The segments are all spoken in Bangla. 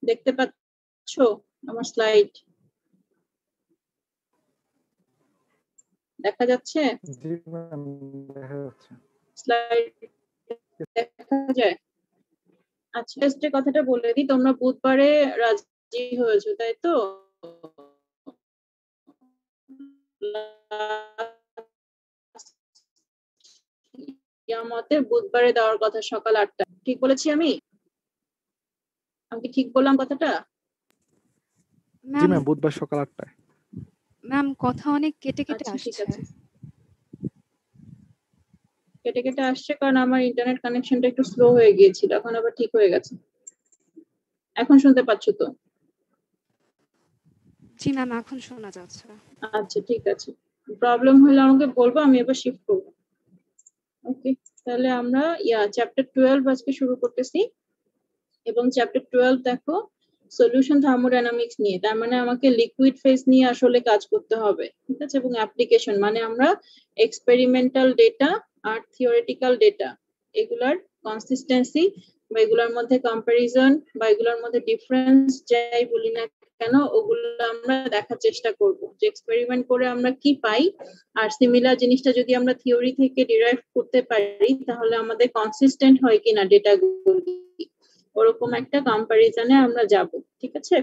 দেখতে পাচ্ছো আমার স্লাইড? দেখা যাচ্ছে? জি ম্যাম, দেখা যাচ্ছে। স্লাইড দেখা যায়? আচ্ছা, টেস্টের কথাটা বলে দিই, তোমরা বুধবারে রাজি হয়েছো তাই তো? মতে বুধবারে দেওয়ার কথা সকাল 8টা। ঠিক বলেছি আমি? আমি কি ঠিক বললাম কথাটা? জি ম্যাম, বুধবার সকাল 8টায়। ম্যাম কথা অনেক কেটে কেটে আচ্ছা, ঠিক আসছে। আছে। কেটে কেটে আসছে কারণ আমার ইন্টারনেট কানেকশনটা একটু স্লো হয়ে গিয়েছিল, এখন আবার ঠিক হয়ে গেছে। এখন শুনতে পাচ্ছ তো? জি ম্যাম, এখন শোনা যাচ্ছে। আচ্ছা, ঠিক আছে। প্রবলেম হলে আমাকে বলবো, আমি এবার শিফট করবো। ওকে, তাহলে আমরা চ্যাপ্টার 12 আজকে শুরু করতেছি এবং চ্যাপ্টার 12 দেখো সলিউশন থার্মোডাইনামিক্স নিয়ে, তার মানে আমাকে লিকুইড ফেজ নিয়ে আসলে কাজ করতে হবে, ঠিক আছে? এবং অ্যাপ্লিকেশন মানে আমরা এক্সপেরিমেন্টাল ডেটা আর থিওরিটিক্যাল ডেটা এগুলার কনসিস্টেন্সি বা এগুলোর মধ্যে কম্পারিজন বা এগুলোর মধ্যে ডিফারেন্স যাই বলি না কেন, ওগুলো আমরা দেখার চেষ্টা করব যে এক্সপেরিমেন্ট করে আমরা কি পাই, আর সিমিলার জিনিসটা যদি আমরা থিওরি থেকে ডিরাইভ করতে পারি তাহলে আমাদের কনসিস্টেন্ট হয় কিনা ডেটাগুলো, ওরকম একটা কম্পারিজনে আমরা যাব, ঠিক আছে?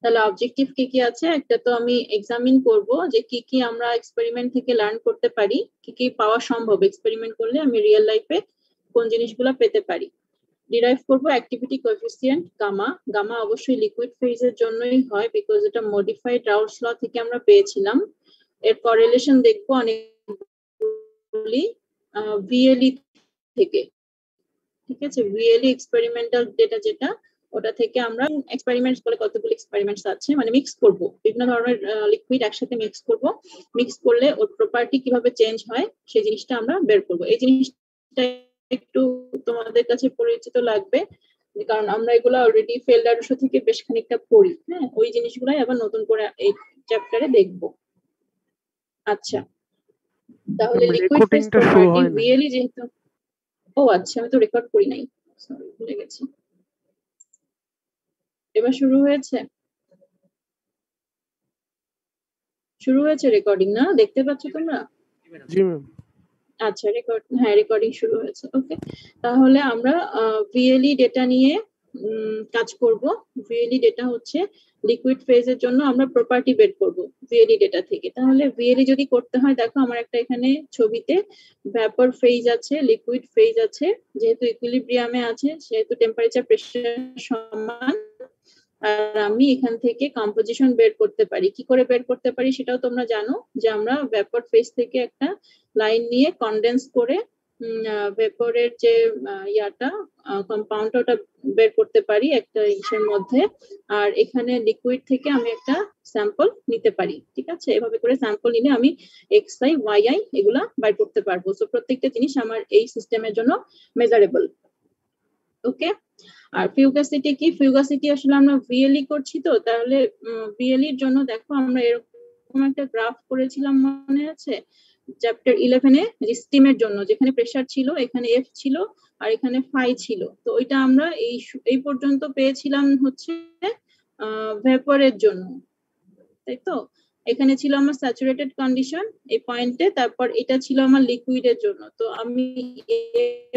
তাহলে অবজেক্টিভ কি কি আছে, একটা তো আমি এক্সামিন করব যে কি কি আমরা এক্সপেরিমেন্ট থেকে লার্ন করতে পারি, কি কি পাওয়া সম্ভব এক্সপেরিমেন্ট করলে আমি রিয়েল লাইফে কোন জিনিসগুলো পেতে পারি। ডিরাইভ করব অ্যাক্টিভিটি কোএফিসিয়েন্ট গামা। গামা অবশ্যই লিকুইড ফেজের জন্যই হয় বিকজ এটা মডিফাইড রাউলস ল থেকে আমরা পেয়েছিলাম। এর করেলেশন দেখবো অনেকগুলি ভিএলই থেকে, ঠিক আছে? ভিএলই এক্সপেরিমেন্টাল ডেটা যেটা, ওটা থেকে আমরা এক্সপেরিমেন্টস বলে কতগুলো এক্সপেরিমেন্টস আছে, মানে মিক্স করব বিভিন্ন ধরনের লিকুইড একসাথে মিক্স করব, মিক্স করলে ওর প্রপার্টি কিভাবে চেঞ্জ হয় সেই জিনিসটা আমরা বের করব। এই জিনিসটা একটু তোমাদের কাছে পরিচিত লাগবে কারণ আমরা এগুলো অলরেডি ফেল্ড আদর্শ থেকে বেশ খানিকটা পড়ি, হ্যাঁ? ওই জিনিসগুলাই আবার নতুন করে এই চ্যাপ্টারে দেখব। আচ্ছা, তাহলে লিকুইড ফেজ রেকর্ডিংটা শুরু প্রপার্টি হয়নি। ভিএলই যেহেতু, ও আচ্ছা, আমি তো রেকর্ড করি নাই, সরি ভুলে গেছি। এবার শুরু হয়েছে? শুরু হয়েছে রেকর্ডিং না? দেখতে পাচ্ছ তোমরা? জি ম্যাম। আচ্ছা, রেকর্ডিং শুরু হয়েছে। ওকে, তাহলে আমরা ভিএলই ডেটা নিয়ে কাজ করব। ভিএলই ডেটা হচ্ছে লিকুইড ফেজের জন্য আমরা প্রপার্টি বের করব ভিএলই ডেটা থেকে। তাহলে ভিএলই যদি করতে হয়, দেখো আমার একটা এখানে ছবিতে ভ্যাপর ফেজ আছে, লিকুইড ফেজ আছে, যেহেতু ইকুইলিব্রিয়ামে আছে সেহেতু টেম্পারেচার প্রেসার সমান, আর আমি এখান থেকে কম্পোজিশন বের করতে পারি। কি করে বের করতে পারি সেটাও তোমরা জানো যে আমরা ভেপর ফেজ থেকে একটা লাইন নিয়ে কনডেন্স করে ভেপরের যে কম্পাউন্ডটা ওটা বের করতে পারি একটা ইসের মধ্যে, আর এখানে লিকুইড থেকে আমি একটা স্যাম্পল নিতে পারি, ঠিক আছে? এভাবে করে স্যাম্পল নিলে আমি এক্স আই ওয়াই আই এগুলা বের করতে পারবো। সো প্রত্যেকটা জিনিস আমার এই সিস্টেমের জন্য মেজারেবল। ওকে, আর ফিউগাসিটি কি? ফিউগাসিটি আসলে আমরা ভিএলই করছি তো, তাহলে ভিএলইর জন্য দেখো আমরা এরকম একটা গ্রাফ করেছিলাম, মনে আছে? চ্যাপ্টার 11-এ স্টিমের জন্য যেখানে প্রেসার ছিল, এখানে এফ ছিল আর এখানে ফাই ছিল। তো ওইটা আমরা এই পর্যন্ত পেয়েছিলাম হচ্ছে ভেপরের জন্য, তাই তো? এখানে ছিল আমার স্যাচুরেটেড কন্ডিশন এই পয়েন্টে, তারপর এটা ছিল আমার লিকুইডের জন্য। তো আমি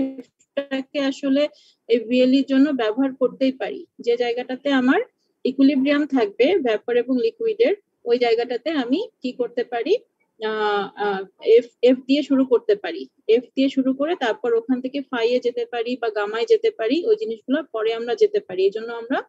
এটাকে আসলে এই ভিএলইর জন্য ব্যবহার করতেই পারি। যে জায়গাটাতে আমার ইকুইলিব্রিয়াম থাকবে ভ্যাপর এবং লিকুইডের, ওই জায়গাটাতে আমি কি করতে পারি, এফ দিয়ে শুরু করতে পারি। এফ দিয়ে শুরু করে তারপর ওখান থেকে ফাইয়ে যেতে পারি বা গামায় যেতে পারি, ওই জিনিসগুলো পরে আমরা যেতে পারি। এই জন্য আমরা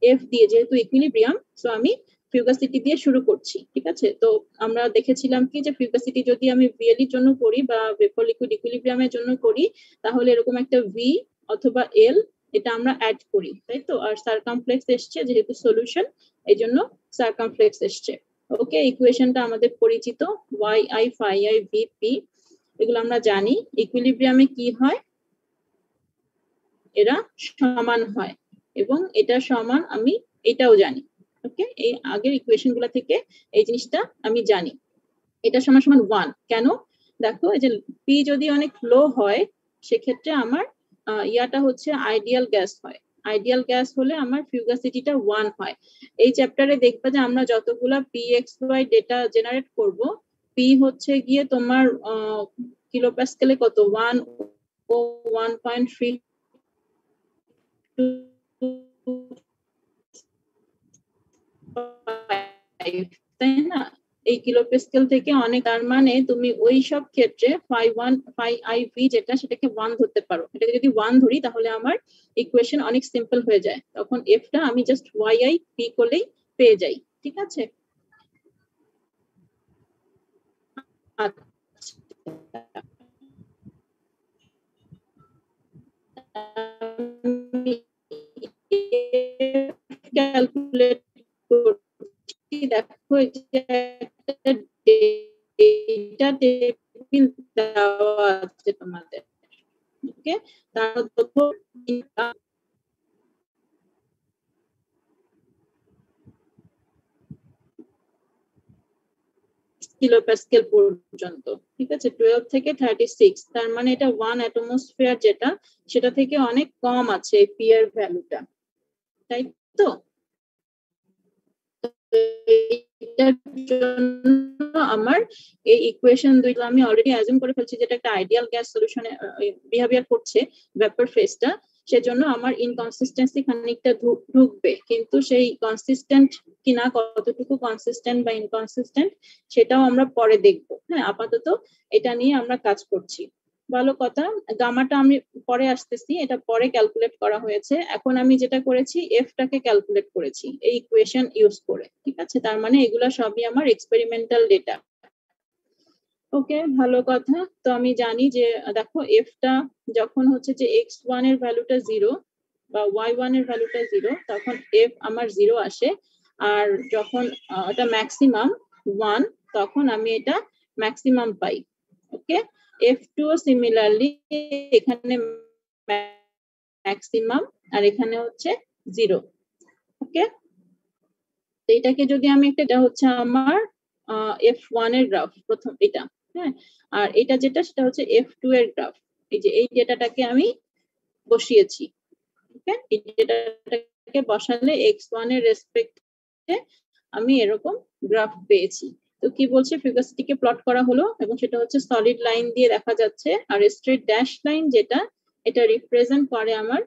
এফ দিয়ে, যেহেতু ইকুইলিব্রিয়াম, সো আমি ফিউগাসিটি দিয়ে শুরু করছি, ঠিক আছে? তো আমরা দেখেছিলাম কি যে ফিউগাসিটি যদি আমি ভিএলইর জন্য করি বা ভেপর লিকুইড ইকুইলিব্রিয়ামের জন্য করি তাহলে এরকম একটা ভি অথবা এল এটা আমরা অ্যাড করি, তাই তো? আর সারকামফ্লেক্স এসছে যেহেতু সলিউশন, এই জন্য সারকামফ্লেক্স এসছে। ওকে, ইকুয়েশনটা আমাদের পরিচিত, Y I phi I V P, এগুলো আমরা জানি। ইকুইলিব্রিয়ামে কি হয়, এরা সমান হয় এবং এটা সমান আমি এটাও জানি। ওকে, এই আগের ইকুয়েশন গুলা থেকে এই জিনিসটা আমি জানি। এটা সমান সমান 1 কেন? দেখো এই যে পি যদি অনেক লো হয় সেক্ষেত্রে আমার ইয়াটা হচ্ছে আইডিয়াল গ্যাস হয়, আইডিয়াল গ্যাস হলে আমার ফিউগাসিটিটা 1 হয়। এই চ্যাপ্টারে দেখবা যে আমরা যতগুলা PXY ডেটা জেনারেট করব, পি হচ্ছে গিয়ে তোমার কিলোপ্যাসকেলে কত 1 ও 1.3 তাই না? এই কিলোপ্যাসকেল থেকে অনেক, তার মানে তুমি ওই সব ক্ষেত্রে phi v যেটা সেটাকে 1 ধরতে পারো। এটাকে যদি 1 ধরি তাহলে আমার ইকুয়েশন অনেক সিম্পল হয়ে যায়, তখন এফটা আমি জাস্ট yi p করলেই পেয়ে যাই। ঠিক আছে, ক্যালকুলেট করছি। দেখো একটা ডেটা টেবিল দেওয়া আছে তোমাদের, ওকে? তার প্রথম কিলোপ্যাসকেল পর্যন্ত, ঠিক আছে, 12 থেকে 36, তার মানে এটা 1 অ্যাটমোস্ফিয়ার যেটা, সেটা থেকে অনেক কম আছে এই পি এর ভ্যালুটা, তাই তো? এটার জন্য আমার এই ইকুয়েশন দুইটা আমি অলরেডি অ্যাজিউম করে ফেলছি যেটা একটা আইডিয়াল গ্যাস সলিউশনে বিহেভিয়ার করছে ভেপার ফেজটা, সেজন্য আমার ইনকনসিস্টেন্সি খানিকটা ঢুকবে, কিন্তু সেই কনসিস্টেন্ট কিনা, কতটুকু কনসিস্টেন্ট বা ইনকনসিস্টেন্ট সেটাও আমরা পরে দেখবো। হ্যাঁ, আপাতত এটা নিয়ে আমরা কাজ করছি। ভালো কথা, গামাটা আমি পরে আসতেছি, এটা পরে ক্যালকুলেট করা হয়েছে। এখন আমি যেটা করেছি এফটাকে ক্যালকুলেট করেছি এই ইকুয়েশন ইউজ করে, ঠিক আছে? তার মানে এগুলা সবই আমার এক্সপেরিমেন্টাল ডেটা। ওকে, ভালো কথা। তো আমি জানি যে দেখো এফটা যখন হচ্ছে যে x1 এর ভ্যালুটা 0 বা y1 এর ভ্যালুটা 0, তখন এফ আমার 0 আসে। আর যখন এটা ম্যাক্সিমাম 1, তখন আমি এটা ম্যাক্সিমাম পাই। ওকে, F2 সিমিলারলি এখানে ম্যাক্সিমাম আর এখানে হচ্ছে 0। ওকে, তো এটাকে যদি আমি এটা হচ্ছে আমার F1 এর গ্রাফ প্রথম এটা, হ্যাঁ, আর এটা যেটা সেটা হচ্ছে F2 এর গ্রাফ। এই যে এই ডেটাটাকে আমি বসিয়েছি, ওকে? এই ডেটাটাকে বসালে x1 এর রেসপেক্টে আমি এরকম গ্রাফ পেয়েছি। তো কি বলছে, ফিগাসিটিকে প্লট করা হলো এবং সেটা হচ্ছে সলিড লাইন দিয়ে দেখা যাচ্ছে, আর স্ট্রেট ড্যাশ লাইন যেটা, এটা রিপ্রেজেন্ট করে আমার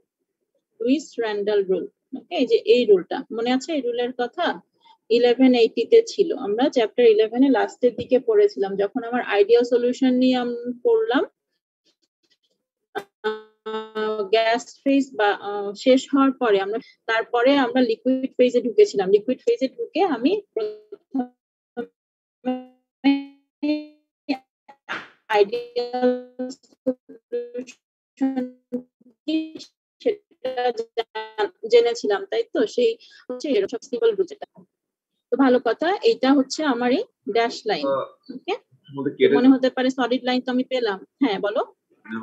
লুইস র্যান্ডাল রুল। ওকে, এই যে এই রুলটা মনে আছে, এই রুলের কথা 1180 তে ছিল, আমরা চ্যাপ্টার 11 এ লাস্টের দিকে পড়েছিলাম, যখন আমার আইডিয়াল সলিউশন নিয়ে আমি পড়লাম, গ্যাস ফেজ বা শেষ হওয়ার পরে আমরা, তারপরে আমরা লিকুইড ফেজে ঢুকেছিলাম। লিকুইড ফেজে ঢুকে আমি আইডিয়াল জেনেছিলাম, তাই তো? সেই হচ্ছে সিম্পল রুল যেটা। তো ভালো কথা, এটা হচ্ছে আমার এই ড্যাশ লাইন। ওকে, মনে হতে পারে সলিড লাইন তো আমি পেলাম। হ্যাঁ বলো,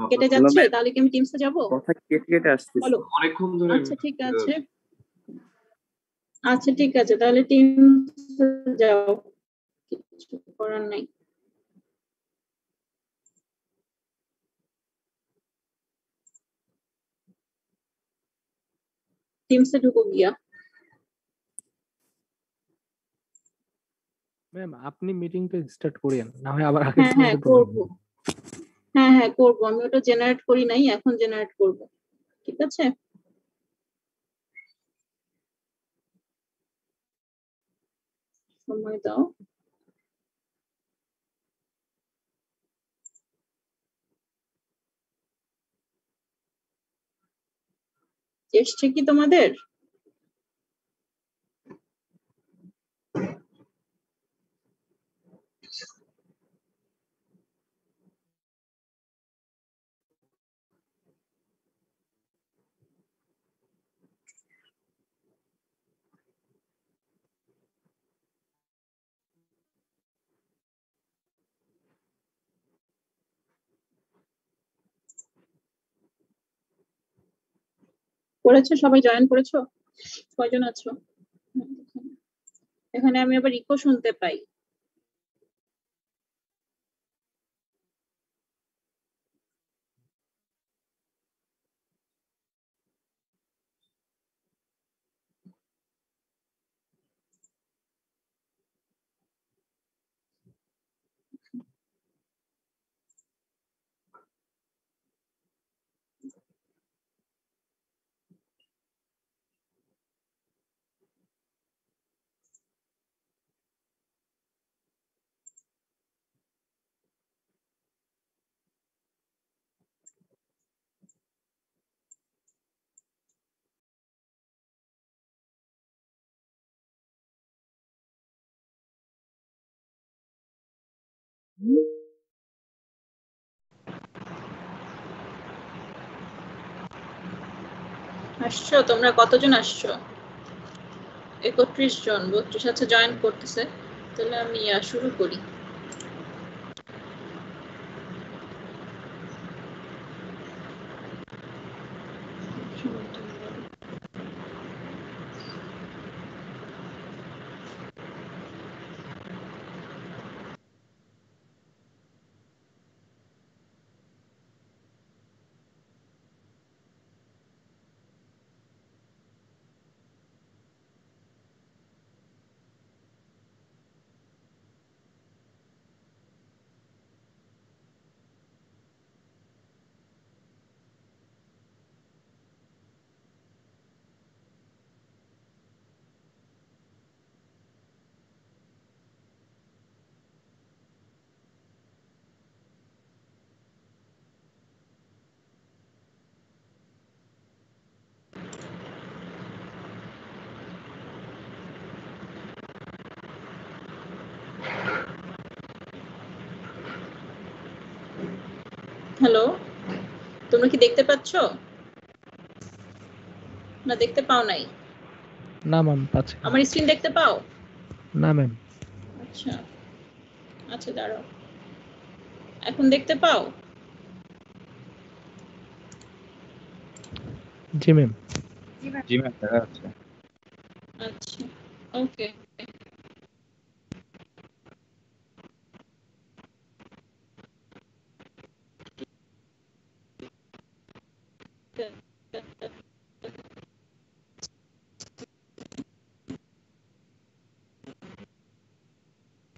কেটে যাচ্ছে, তাহলে কি আমি টিমসে যাব? কথা কেটে কেটে আসছে বলো। অনেকক্ষণ ধরে। আচ্ছা ঠিক আছে, আচ্ছা ঠিক আছে, তাহলে টিমসে যাও, কিছু করার নাই। টিমসে ঢুকো গিয়া। ম্যাম আপনি মিটিংটা স্টার্ট করেন, না হয় আবার আগে হ্যাঁ হ্যাঁ করবো, হ্যাঁ হ্যাঁ করবো, আমি ওটা জেনারেট করি নাই, এখন জেনারেট করব, ঠিক আছে? সময় দাও। এসছে কি তোমাদের? করেছো? সবাই জয়েন করেছো? কয়জন আছো এখানে? আমি আবার ইকো শুনতে পাই। আসছো তোমরা কতজন আসছো? 31 জন, 32 আছে জয়েন করতেছে। তাহলে আমি শুরু করি। হ্যালো, তোমরা কি দেখতে পাচ্ছ না দেখতে পাও নাই? না ম্যাম, পাচ্ছি না। আমার স্ক্রিন দেখতে পাও? না ম্যাম। আচ্ছা আচ্ছা, দাঁড়াও, এখন দেখতে পাও? জি ম্যাম। জি ম্যাম, দেখা যাচ্ছে। আচ্ছা, ওকে।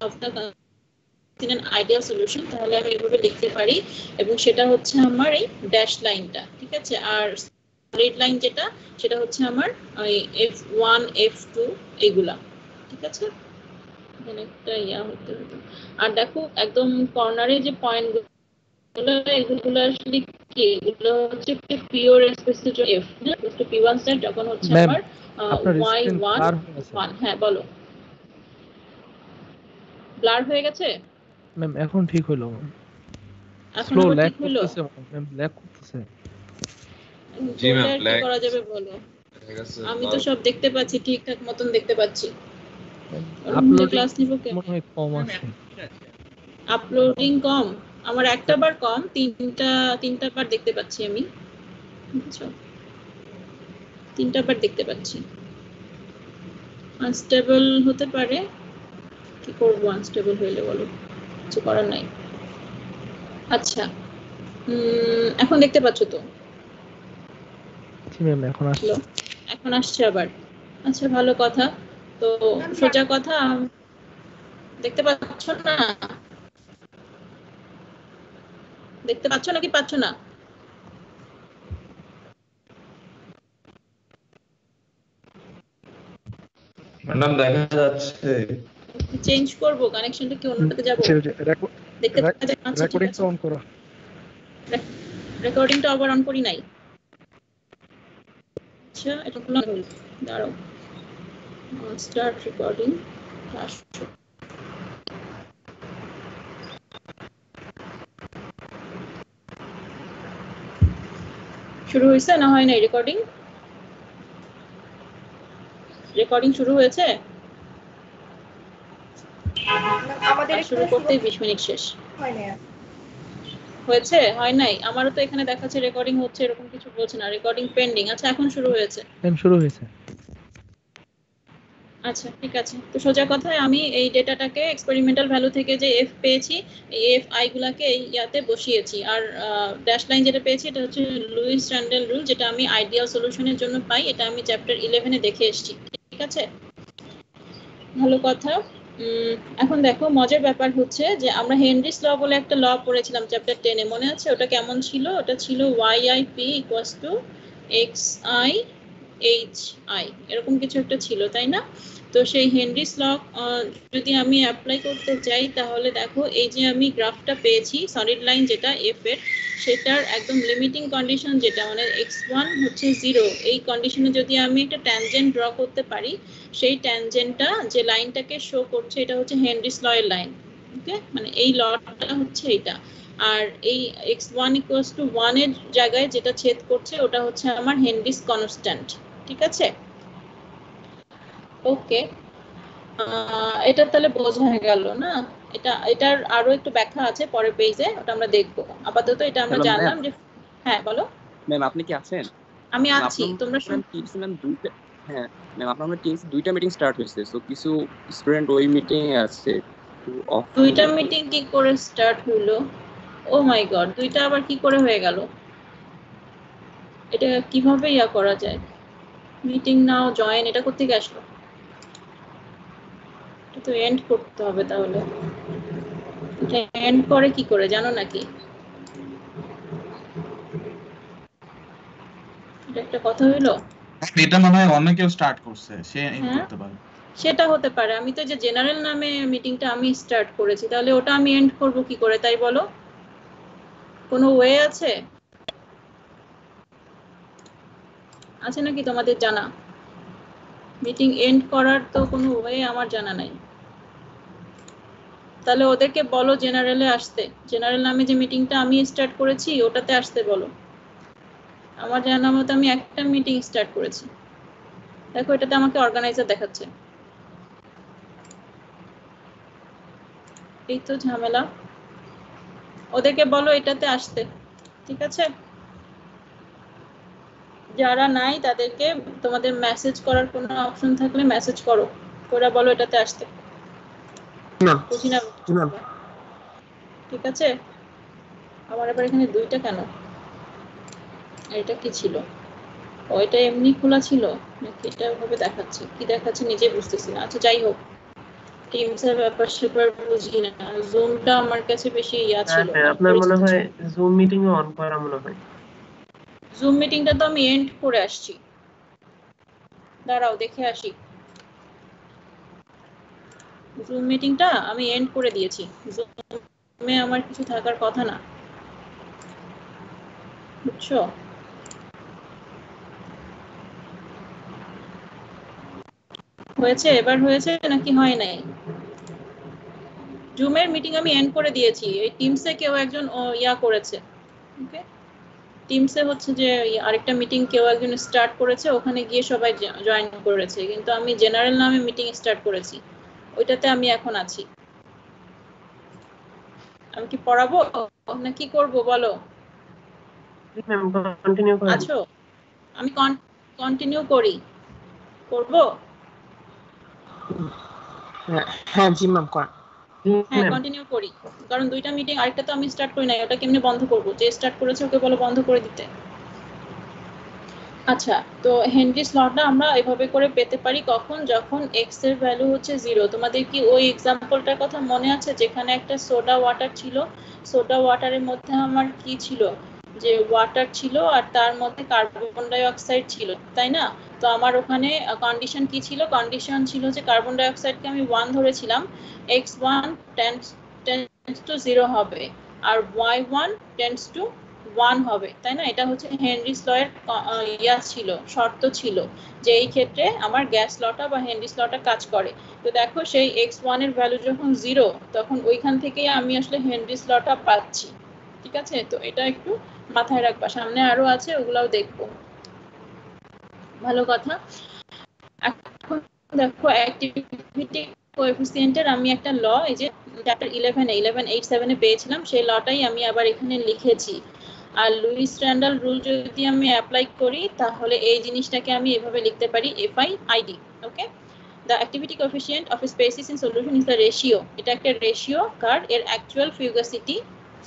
of the an ideal solution, তাহলে আমি এভাবে লিখতে পারি, এবং সেটা হচ্ছে আমার এই ড্যাশ লাইনটা, ঠিক আছে? আর রেড লাইন যেটা, সেটা হচ্ছে আমার F1 F2 এগুলা, ঠিক আছে? এখানে একটা হতে হতো। আর দেখো একদম কর্নারে যে পয়েন্ট গুলো, এগুলো আসলে কি, এগুলো হচ্ছে pure specific F, P1 set যখন হচ্ছে ম্যাম, আমার আপনার স্ক্রিন Y1 ব্লার হয়ে গেছে। 1। হ্যাঁ বলো। ব্লার হয়ে গেছে ম্যাম, এখন ঠিক হলো ম্যাম। এখন স্লো আবার ল্যাগ ঠিক হলো? করতেছে ম্যাম, ল্যাগ করতেছে। জি ম্যাম, কি করা যাবে বলো? আমি তো সব দেখতে পাচ্ছি, ঠিকঠাক মতন দেখতে পাচ্ছি। আপলোডিং ক্লাস নিব কে? মনে হয় কম আছে। আপলোডিং কম? আমার একটা বার কম, তিনটা বার দেখতে পাচ্ছি আমি, বুঝছো? তিনটা বার দেখতে পাচ্ছি। আনস্টেবল হতে পারে, কি করবো আনস্টেবল হইলে বলো? কিছু করার নাই। আচ্ছা, এখন দেখতে পাচ্ছ তো? জি ম্যাম, এখন আসছে। এখন আসছে আবার। আচ্ছা, ভালো কথা। তো সোজা কথা, দেখতে পাচ্ছ না? দেখতে পাচ্ছ নাকি পাচ্ছ না? ম্যাডাম, দেখা যাচ্ছে। চেঞ্জ করব কানেকশনটা, কি অন্যটাতে যাব? দেখতে পাচ্ছি, ঠিক আছে। অন করো। রেকর্ডিংটা আবার অন করি নাই। আচ্ছা, এটা খোলা হলো, দাঁড়াও। Start recording. শুরু হয়েছে না হয় নাই? রেকর্ডিং শুরু হয়েছে? আমাদের শুরু করতে 20 মিনিট শেষ হয়েছে, হয় নাই? আমারও তো এখানে দেখাচ্ছে রেকর্ডিং হচ্ছে, এরকম কিছু বলছে না, রেকর্ডিং পেন্ডিং। আচ্ছা, এখন শুরু হয়েছে। শুরু হয়েছে। আচ্ছা, ঠিক আছে। তো সোজা কথায় আমি এই ডেটাটাকে এক্সপেরিমেন্টাল ভ্যালু থেকে যে এফ পেয়েছি, এই এফ আই গুলাকে এই ইয়াতে বসিয়েছি। আর ড্যাশ লাইন যেটা পেয়েছি, এটা হচ্ছে লুইস র্যান্ডেল রুল, যেটা আমি আইডিয়াল সলিউশনের জন্য পাই। এটা আমি চ্যাপ্টার 11-এ দেখে এসেছি, ঠিক আছে? ভালো কথা। এখন দেখো, মজার ব্যাপার হচ্ছে যে আমরা হেনরিস ল বলে একটা ল পড়েছিলাম চ্যাপ্টার 10-এ, মনে আছে? ওটা কেমন ছিল? ওটা ছিল YIP = XI HI, এরকম কিছু একটা ছিল, তাই না? তো সেই হেনরিস ল যদি আমি অ্যাপ্লাই করতে চাই, তাহলে দেখো এই যে আমি গ্রাফটা পেয়েছি, সলিড লাইন যেটা এফ এর, সেটার একদম লিমিটিং কন্ডিশন যেটা, মানে x1 হচ্ছে 0, এই কন্ডিশনে যদি আমি একটা ট্যানজেন্ট ড্র করতে পারি, সেই ট্যানজেন্টটা যে লাইনটাকে শো করছে, এটা হচ্ছে হেনরিস ল এর লাইন। ওকে, মানে এই লটা হচ্ছে এটা। আর এই x1 equals to 1 এর জায়গায় যেটা ছেদ করছে ওটা হচ্ছে আমার হেনরিস কনস্ট্যান্ট। ঠিক আছে, ওকে। এটা তাহলে বোঝা গেল না? এটার আরো একটু ব্যাখ্যা আছে পরের পেজে, ওটা আমরা দেখবো। আপাতত এটা আমরা জানলাম যে হ্যাঁ বলো ম্যাম আপনি কি আছেন? আমি আছি, তোমরা ম্যাম দুইটা, হ্যাঁ ম্যাম আপনার টিমস দুইটা মিটিং স্টার্ট হয়েছে, সো কিছু স্টুডেন্ট ওই মিটিং এ আছে। দুইটা মিটিং কি করে স্টার্ট হলো? ও মাই গড, দুইটা আবার কি করে হয়ে গেল? এটা কিভাবে ইয়া করা যায়? মিটিং নাও জয়েন, এটা কোত্থেকে আসলো? এটা তো এন্ড করতে হবে, তাহলে এটা এন্ড করে কি করে জানো নাকি? এটা একটা কথা হইলো। এটা মনে হয় অন্য কেউ স্টার্ট করছে, সে এন্ড হ্যাঁ, করতে পারে। সেটা হতে পারে। আমি তো যে জেনারেল নামে মিটিংটা আমি স্টার্ট করেছি, তাহলে ওটা আমি এন্ড করব কি করে তাই বলো? কোনো ওয়ে আছে? আছে নাকি তোমাদের জানা? মিটিং এন্ড করার তো কোনো ওয়ে আমার জানা নাই। তাহলে ওদেরকে বলো জেনারেলে আসতে, জেনারেল নামে যে মিটিংটা আমি স্টার্ট করেছি ওটাতে আসতে বলো। আমার জানা মতো আমি একটা মিটিং স্টার্ট করেছি। দেখো এটাতে আমাকে অর্গানাইজার দেখাচ্ছে। এই তো ঝামেলা, ওদেরকে বলো এটাতে আসতে। ঠিক আছে, যারা নাই তাদেরকে তোমাদের মেসেজ করার কোনো অপশন থাকলে মেসেজ করো, করে বলো এটাতে আসতে। বুঝি না, ঠিক আছে। আমার আবার এখানে দুইটা কেন? এটা কি ছিল? ও এটা এমনি খোলা ছিল নাকি এটা ভাবে দেখাচ্ছে? কি দেখাচ্ছে নিজে বুঝতেছি না। আচ্ছা যাই হোক, টিমস এর ব্যাপার সেপার বুঝি না। জুমটা আমার কাছে বেশি ইয়া ছিল। আপনার মনে হয় জুম মিটিং অন করা মনে হয়। জুম মিটিংটা তো আমি এন্ড করে আসছি, দাঁড়াও দেখে আসি। জুম মিটিংটা আমি এন্ড করে দিয়েছি, জুমে আমার কিছু থাকার কথা না, বুঝছো? হয়েছে? এবার হয়েছে নাকি হয় নাই? জুমের মিটিং আমি এন্ড করে দিয়েছি। এই টিমসে কেউ একজন ইয়া করেছে, ওকে। টিমসে হচ্ছে যে আরেকটা মিটিং কেউ একজন স্টার্ট করেছে, ওখানে গিয়ে সবাই জয়েন করেছে, কিন্তু আমি জেনারেল নামে মিটিং স্টার্ট করেছি, ওইটাতে আমি এখন আছি। আমি কি পড়াবো না কি করব বলো? আছো? আমি কন্টিনিউ করি, করব? হ্যাঁ জি ম্যাম করেন। হ্যাঁ কন্টিনিউ করি, কারণ দুইটা মিটিং, আরেকটা তো আমি স্টার্ট করি নাই, ওটা কেমনে বন্ধ করব? যে স্টার্ট করেছে ওকে বলো বন্ধ করে দিতে। আচ্ছা, তো হেনরিস লটা আমরা এভাবে করে পেতে পারি কখন? যখন x এর ভ্যালু হচ্ছে 0। তোমাদের কি ওই এক্সাম্পলটার কথা মনে আছে যেখানে একটা সোডা ওয়াটার ছিল? সোডা ওয়াটারের মধ্যে আমার কি ছিল? যে ওয়াটার ছিল আর তার মধ্যে কার্বন ডাই অক্সাইড ছিল, তাই না? তো আমার ওখানে কন্ডিশন কি ছিল? কন্ডিশন ছিল যে কার্বন ডাই অক্সাইডকে আমি 1 ধরেছিলাম, x1 টেন্ডস টু 0 হবে আর y1 টেন্ডস টু 1 হবে, তাই না? এটা হচ্ছে হেনরিস ল এর ইয়া ছিল, শর্ত ছিল যে এই ক্ষেত্রে আমার গ্যাস লটা বা হেনরিস লটা কাজ করে। তো দেখো সেই x1 এর ভ্যালু যখন 0, তখন ওইখান থেকেই আমি আসলে হেনরিস লটা পাচ্ছি। ঠিক আছে, তো এটা একটু মাথায় রাখবা, সামনে আরো আছে ওগুলাও দেখবো। ভালো কথা। এখন দেখো অ্যাক্টিভিটি কোএফিসিয়েন্টের আমি একটা ল এই যে চ্যাপ্টার 11:8:7 এ পেয়েছিলাম, সেই লটাই আমি আবার এখানে লিখেছি। আর লুইস র্যান্ডাল রুল যদি আমি অ্যাপ্লাই করি তাহলে এই জিনিসটাকে আমি এভাবে লিখতে পারি FIID, okay. The activity coefficient of a species in solution is the ratio. এটা একটা রেশিও কার এর অ্যাকচুয়াল ফিউগাসিটি,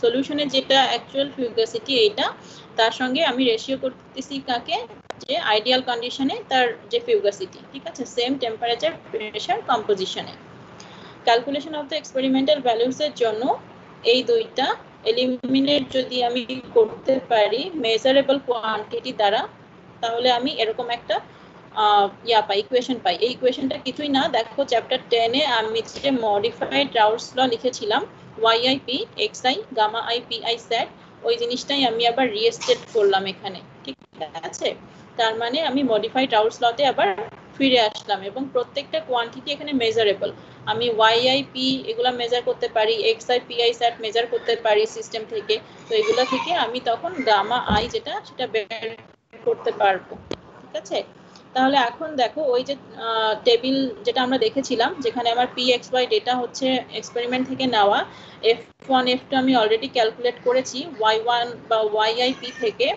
সলিউশনে যেটা অ্যাকচুয়াল ফিউগাসিটি এইটা, তার সঙ্গে আমি রেশিও করতেছি কাকে? যে আইডিয়াল কন্ডিশনে তার যে ফিউগাসিটি, ঠিক আছে, সেম টেম্পারেচার প্রেসার কম্পোজিশনে। Calculation of the experimental values এর জন্য এই দুইটা এলিমিনেট যদি আমি করতে পারি মেজারেবল কোয়ান্টিটি দ্বারা, তাহলে আমি এরকম একটা ইকুয়েশন পাই। এই ইকুয়েশনটা কিছুই না, দেখো চ্যাপ্টার 10 এ আমি যে মডিফাইড রাউলস ল লিখেছিলাম YIP XI gamma I PI সেট, ওই জিনিসটাই আমি আবার রিস্টেট করলাম এখানে, ঠিক আছে। তার মানে আমি মডিফাইড রাউলস লতে আবার ফিরে আসলাম এবং প্রত্যেকটা কোয়ান্টিটি এখানে মেজারেবল। আমি YIP এগুলা মেজার করতে পারি, XI PI SAT মেজার করতে পারি সিস্টেম থেকে। তো এগুলা থেকে আমি তখন গামা আই যেটা সেটা বের করতে পারবো। ঠিক আছে, তাহলে এখন দেখো ওই যে টেবিল যেটা আমরা দেখেছিলাম যেখানে আমার PXY ডেটা হচ্ছে এক্সপেরিমেন্ট থেকে নেওয়া, F1 F2 আমি অলরেডি ক্যালকুলেট করেছি Y1 বা YIP থেকে।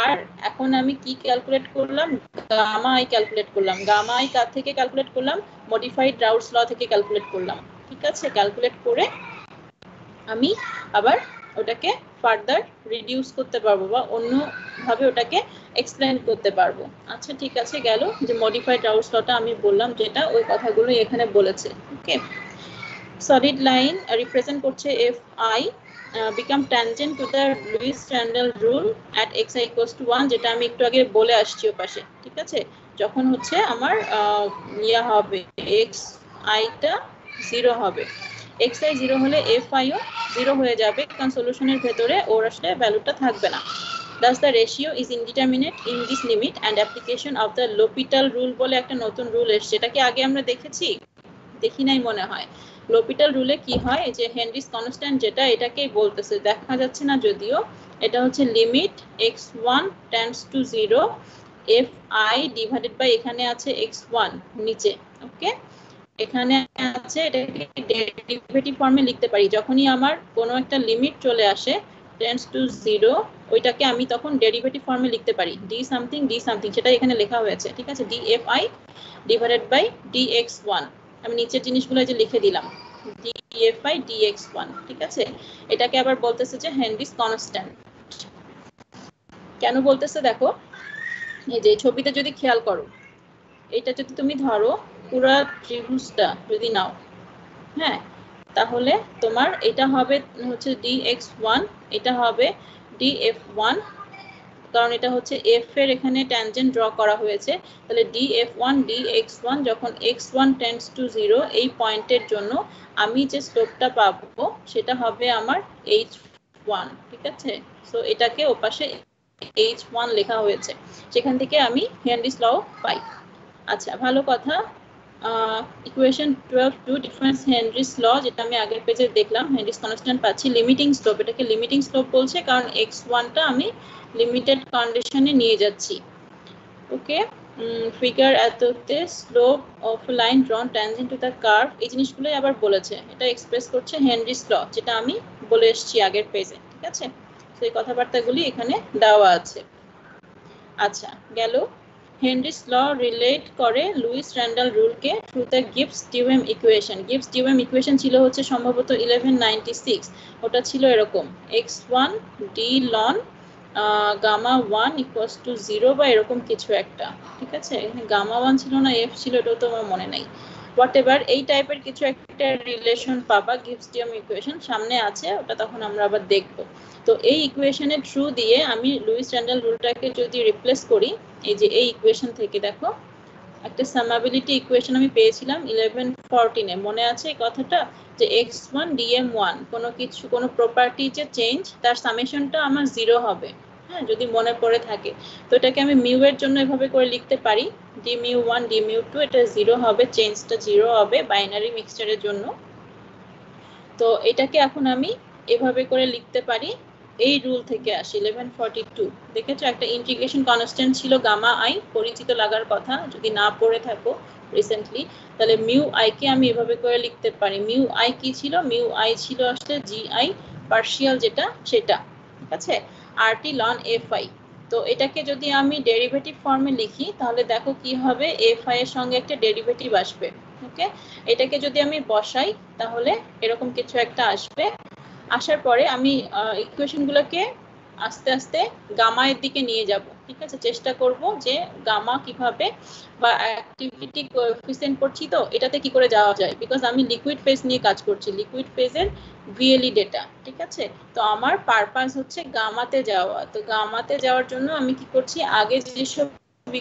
আর এখন আমি কি ক্যালকুলেট করলাম, গামা আই ক্যালকুলেট করলাম। গামা আই কার থেকে ক্যালকুলেট করলাম, মডিফাইড রাউটস ল থেকে ক্যালকুলেট করলাম। ঠিক আছে, ক্যালকুলেট করে আমি আবার ওটাকে ফার্দার রিডিউস করতে পারবো বা অন্যভাবে ওটাকে এক্সপ্লেন করতে পারবো। আচ্ছা ঠিক আছে, গেল যে মডিফাইড রাউটস লটা আমি বললাম যেটা, ওই কথাগুলো এখানে বলেছে। ওকে, সলিড লাইন রিপ্রেজেন্ট করছে Fi become tangent to the Lewis-Randall rule at xi equals to 1, যেটা আমি একটু আগে বলে আসছি ওপাশে। ঠিক আছে, যখন হচ্ছে আমার ইয়া হবে xi টা 0 হবে, xi 0 হলে fi ও 0 হয়ে যাবে, কারণ সলিউশনের ভেতরে ওর আসলে ভ্যালুটা থাকবে না। Thus the ratio is indeterminate in this limit and application of the L'Hopital rule বলে একটা নতুন রুল এসেছে। এটা কি আগে আমরা দেখেছি? দেখি নাই মনে হয়। L'Hopital রুলে কি হয়, যে হেনরিস কনস্ট্যান্ট যেটা এটাকেই বলতেছে, দেখা যাচ্ছে না যদিও, এটা হচ্ছে limit x1 tends to 0 fi divided by এখানে আছে x1 নিচে। ওকে, এখানে আছে, এটাকে ডেরিভেটিভ ফর্মে লিখতে পারি। যখনই আমার কোনো একটা লিমিট চলে আসে টেন্ডস টু 0, ওইটাকে আমি তখন ডেরিভেটিভ ফর্মে লিখতে পারি d সামথিং, সেটা এখানে লেখা হয়েছে। ঠিক আছে, dfi ডিভাইডেড বাই dx1, আমি নিচের জিনিসগুলো যে লিখে দিলাম dfi dx1। ঠিক আছে, এটাকে আবার বলতেছে যে হেনরিস কনস্ট্যান্ট। কেন বলতেছে দেখো, এই যে ছবিতে যদি খেয়াল করো, এটা যদি তুমি ধরো পুরো ত্রিভুজটা যদি নাও, হ্যাঁ, তাহলে তোমার এটা হবে হচ্ছে dx1, এটা হবে df1, কারণ এটা হচ্ছে f এর এখানে ট্যানজেন্ট ড্র করা হয়েছে। তাহলে df1 dx1 যখন x1 টেন্ডস টু 0 এই পয়েন্টের জন্য আমি যে স্লোপটা পাবো সেটা হবে আমার h1। ঠিক আছে, সো এটাকে ওপাশে h1 লেখা হয়েছে, সেখান থেকে আমি হেনরিস ল পাই। আচ্ছা, ভালো কথা। Equation 12 two difference Henry's law, যেটা আমি আগের পেজে দেখলাম, হেনরিস কনস্ট্যান্ট পাচ্ছি। লিমিটিং স্লোপ, এটাকে লিমিটিং স্লোপ বলছে কারণ x1 টা আমি লিমিটেড কন্ডিশনে নিয়ে যাচ্ছি। ওকে, ফিগার এততে slope of line drawn tangent to the curve, এই জিনিসগুলোই আবার বলেছে। এটা এক্সপ্রেস করছে হেনরিস ল, যেটা আমি বলে এসেছি আগের পেজে। ঠিক আছে, সেই কথাবার্তাগুলি এখানে দেওয়া আছে। আচ্ছা, গেল। হেনরিস ল রিলেট করে লুইস র্যান্ডাল রুলকে through the Gibbs Duhem equation. Gibbs Duhem equation ছিল হচ্ছে সম্ভবত 1196, ওটা ছিল এরকম x1 d ln gamma 1 equals to 0 বা এরকম কিছু একটা। ঠিক আছে, এখানে গামা 1 ছিল না f ছিল, এটাও তো আমার মনে নাই। হোয়াটএভার, এই টাইপের কিছু একটা রিলেশন পাবা, গিবস-ডিউহেম ইকুয়েশন সামনে আছে, ওটা তখন আমরা আবার দেখব। তো এই ইকুয়েশনের থ্রু দিয়ে আমি লুইস র্যান্ডাল রুলটাকে যদি রিপ্লেস করি, এই যে এই ইকুয়েশন থেকে দেখো একটা সামাবিলিটি ইকুয়েশন আমি পেয়েছিলাম 1114 এ, মনে আছে এই কথাটা, যে x1 dm1 কোনো প্রপার্টি যে চেঞ্জ, তার সামেশনটা আমার 0 হবে। হ্যাঁ, যদি মনে পড়ে থাকে, তো এটাকে আমি মিউ এর জন্য এভাবে করে লিখতে পারি d mu1 d mu2, এটা 0 হবে, চেঞ্জটা 0 হবে বাইনারি মিক্সচারের জন্য। তো এটাকে এখন আমি এভাবে করে লিখতে পারি, এই রুল থেকে আসে 1142। দেখেছো, একটা ইন্টিগ্রেশন কনস্ট্যান্ট ছিল গামা আই, পরিচিত লাগার কথা, যদি না পড়ে থাকো রিসেন্টলি, তাহলে মিউ আই কে আমি এভাবে করে লিখতে পারি। মিউ আই কি ছিল, মিউ আই ছিল আসলে জি আই পার্শিয়াল যেটা সেটা। ঠিক আছে, আরটি লন এফ আই। তো এটাকে যদি আমি ডেরিভেটিভ ফর্মে লিখি, তাহলে দেখো কি হবে, এফ আই এর সঙ্গে একটা ডেরিভেটিভ আসবে। ওকে, এটাকে যদি আমি বসাই তাহলে এরকম কিছু একটা আসবে। আসার পরে আমি ইকুয়েশনগুলোকে আস্তে আস্তে গামা এর দিকে নিয়ে যাব। ঠিক আছে, চেষ্টা করব যে গামা কিভাবে বা অ্যাক্টিভিটি কোএফিসিয়েন্ট করছি, তো এটাতে কি করে যাওয়া যায়, বিকজ আমি লিকুইড ফেজ নিয়ে কাজ করছি, লিকুইড ফেজের ভিএলই ডেটা। ঠিক আছে, তো আমার পারপাস হচ্ছে গামাতে যাওয়া। তো গামাতে যাওয়ার জন্য আমি কি করছি, আগে যেসব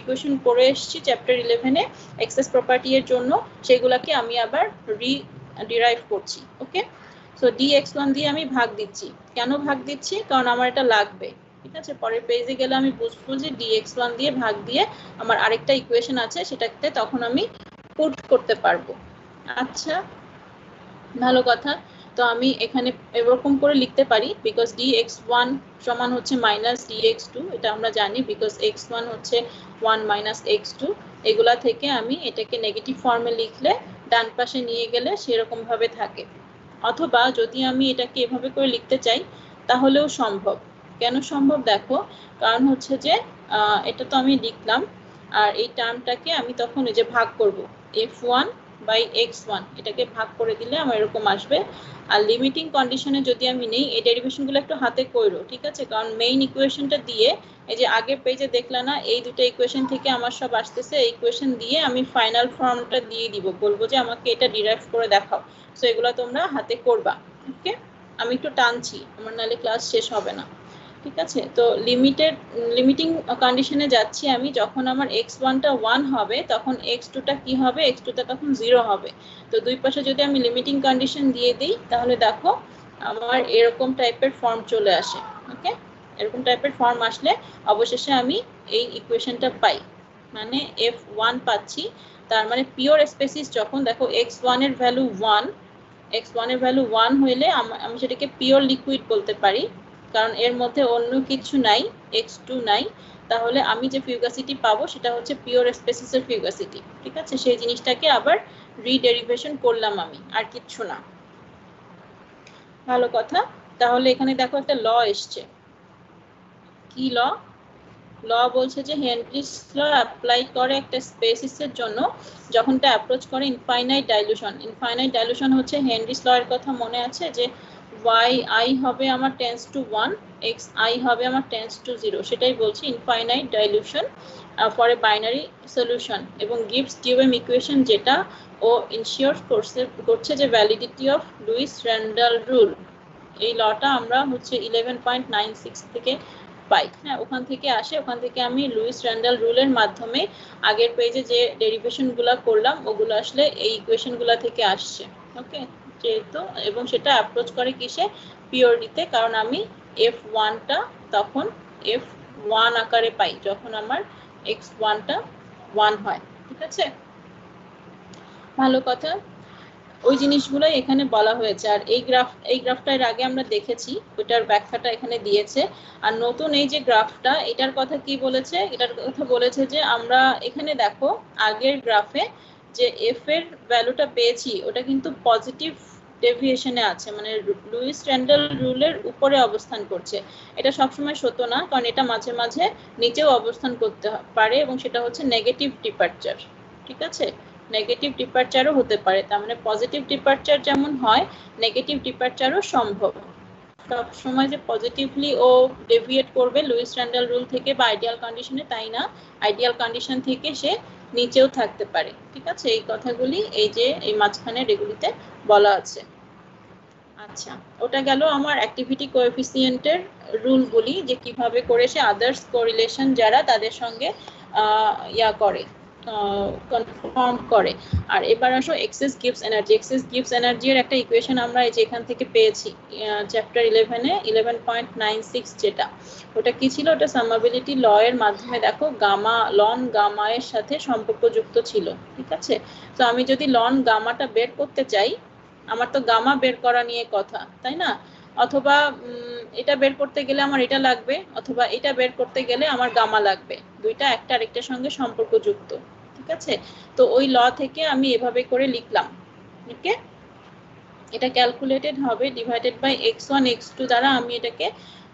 ইকুয়েশন পড়ে এসেছি চ্যাপ্টার 11 এ এক্সেস প্রপার্টি এর জন্য, সেগুলোকে আমি আবার ডিরাইভ করছি। ওকে, সো dx1 দিয়ে আমি ভাগ দিচ্ছি। কেন ভাগ দিচ্ছি, কারণ আমার এটা লাগবে। ঠিক আছে, পরের পেজে গেলে আমি বুঝবো যে dx1 দিয়ে ভাগ দিয়ে আমার আরেকটা ইকুয়েশন আছে, সেটাতে তখন আমি পুট করতে পারবো। আচ্ছা, ভালো কথা। তো আমি এখানে এরকম করে লিখতে পারি, বিকজ dx1 সমান হচ্ছে মাইনাস dx2, এটা আমরা জানি, বিকজ x1 হচ্ছে 1 মাইনাস x2। এগুলা থেকে আমি এটাকে নেগেটিভ ফর্মে লিখলে ডান পাশে নিয়ে গেলে সেরকম ভাবে থাকে। অথবা যদি আমি এটাকে এভাবে করে লিখতে চাই তাহলেও সম্ভব। কেন সম্ভব দেখো, কারণ হচ্ছে যে এটা তো আমি লিখলাম, আর এই টার্মটাকে আমি তখন এই যে ভাগ করব, f1 বাই x1 এটাকে ভাগ করে দিলে আমার এরকম আসবে। আর লিমিটিং কন্ডিশনে যদি আমি নেই, এই ডেরিভেশনগুলো একটু হাতে কইরো, ঠিক আছে, কারণ মেইন ইকুয়েশনটা দিয়ে এই যে আগের পেজে দেখলা না, এই দুটো ইকুয়েশন থেকে আমার সব আসতেছে, এই ইকুয়েশন দিয়ে আমি ফাইনাল ফর্মটা দিয়ে দিব, বলবো যে আমাকে এটা ডিরাইভ করে দেখাও। সো এগুলো তোমরা হাতে করবা। ওকে, আমি একটু টানছি, আমার নালে ক্লাস শেষ হবে না। ঠিক আছে, তো লিমিটিং কন্ডিশনে যাচ্ছি আমি, যখন আমার x1টা 1 হবে তখন x2টা কি হবে, x2টা তখন 0 হবে। তো দুই পাশে যদি আমি লিমিটিং কন্ডিশন দিয়ে দিই তাহলে দেখো আমার এরকম টাইপের ফর্ম চলে আসে। ওকে, এরকম টাইপের ফর্ম আসলে অবশেষে আমি এই ইকুয়েশনটা পাই, মানে f1 পাচ্ছি। তার মানে পিওর স্পেসিস যখন দেখো x1 এর ভ্যালু 1, x1 এর ভ্যালু 1 হইলে আমি সেটাকে পিওর লিকুইড বলতে পারি, কারণ এর মধ্যে অন্য কিছু নাই, x2 নাই। তাহলে আমি যে ফিউগাসিটি পাবো সেটা হচ্ছে পিওর স্পেসিসের ফিউগাসিটি। ঠিক আছে, সেই জিনিসটাকে আবার রিডেরিভেশন করলাম আমি, আর কিচ্ছু না। ভালো কথা। তাহলে এখানে দেখো একটা ল এসছে। কি ল? ল বলছে যে হেনরিস ল অ্যাপ্লাই করে একটা স্পেসিসের জন্য যখন এটা অ্যাপ্রোচ করে ইনফাইনাইট ডাইলুশন। ইনফাইনাইট ডাইলুশন হচ্ছে হেনরিস ল এর কথা মনে আছে যে yi হবে আমার টেন্স টু 1, xi হবে আমার টেন্স টু 0, সেটাই বলছি infinite dilution for a binary solution, এবং গিভস টিউএম ইকুয়েশন, যেটা ও ইনশিওর করছে যে validity of Luis Randall rule. এই লটা আমরা হচ্ছে 11.96 থেকে পাই। হ্যাঁ, ওখান থেকে আসে, ওখান থেকে আমি লুইস র্যান্ডাল রুলের মাধ্যমে আগের পেজে যে ডেরিভেশনগুলো করলাম ওগুলো আসলে এই ইকুয়েশনগুলো থেকে আসছে। ওকে, যেহেতু এবং সেটা অ্যাপ্রোচ করে কিসে, পিওরিটিতে, কারণ আমি f1টা তখন f1 আকারে পাই যখন আমার x1টা 1 হয়। ঠিক আছে, ভালো কথা। ওই জিনিসগুলোই এখানে বলা হয়েছে। আর এই গ্রাফটা এর আগে আমরা দেখেছি, ওটার ব্যাখ্যাটা এখানে দিয়েছে। আর নতুন এই যে গ্রাফটা, এটার কথা কি বলেছে, এটার কথা বলেছে যে আমরা এখানে দেখো আগের গ্রাফে যে এফ এর ভ্যালুটা পেয়েছি ওটা কিন্তু পজিটিভ ডেভিয়েশনে আছে, মানে লুইস র্যান্ডাল রুলের উপরে অবস্থান করছে। এটা সবসময় সত্য না, কারণ এটা মাঝে মাঝে নিচেও অবস্থান করতে পারে, এবং সেটা হচ্ছে নেগেটিভ ডিপারচার। ঠিক আছে, নেগেটিভ ডিপারচারও হতে পারে। তার মানে পজিটিভ ডিপারচার যেমন হয়, নেগেটিভ ডিপারচারও সম্ভব। সব সময় যে পজিটিভলি ও ডেভিয়েট করবে লুইস র্যান্ডাল রুল থেকে বা আইডিয়াল কন্ডিশনে, তাই না, আইডিয়াল কন্ডিশন থেকে সে নিচেও থাকতে পারে। ঠিক আছে, এই কথাগুলি এই যে এই মাঝখানের এগুলিতে বলা আছে। আচ্ছা, ওটা গেল আমার অ্যাক্টিভিটি কোএফিসিয়েন্টের রুলগুলি, যে কিভাবে করে সে আদার্স কোরিলেশন যারা তাদের সঙ্গে ইয়া করে, কনফার্ম করে। আর এবার আসো excess gives energy. Excess gives energy এর একটা ইকুয়েশন আমরা এই যে এখান থেকে পেয়েছি চ্যাপ্টার 11-এ 11.96, যেটা ওটা কি ছিল, ওটা সামাবিলিটি ল এর মাধ্যমে দেখো গামা, লন গামা এর সাথে সম্পর্কযুক্ত ছিল। ঠিক আছে, তো আমি যদি লন গামাটা বের করতে চাই, আমার তো গামা বের করা নিয়ে কথা, তাই না, অথবা এটা বের করতে গেলে আমার এটা লাগবে, অথবা এটা বের করতে গেলে আমার গামা লাগবে, দুইটা একটা আরেকটার সঙ্গে সম্পর্কযুক্ত। ঠিক আছে, তো ওই ল থেকে আমি এভাবে করে লিখলাম। ওকে, এটা ক্যালকুলেটেড হবে ডিভাইডেড বাই x1 x2 দ্বারা আমি এটাকে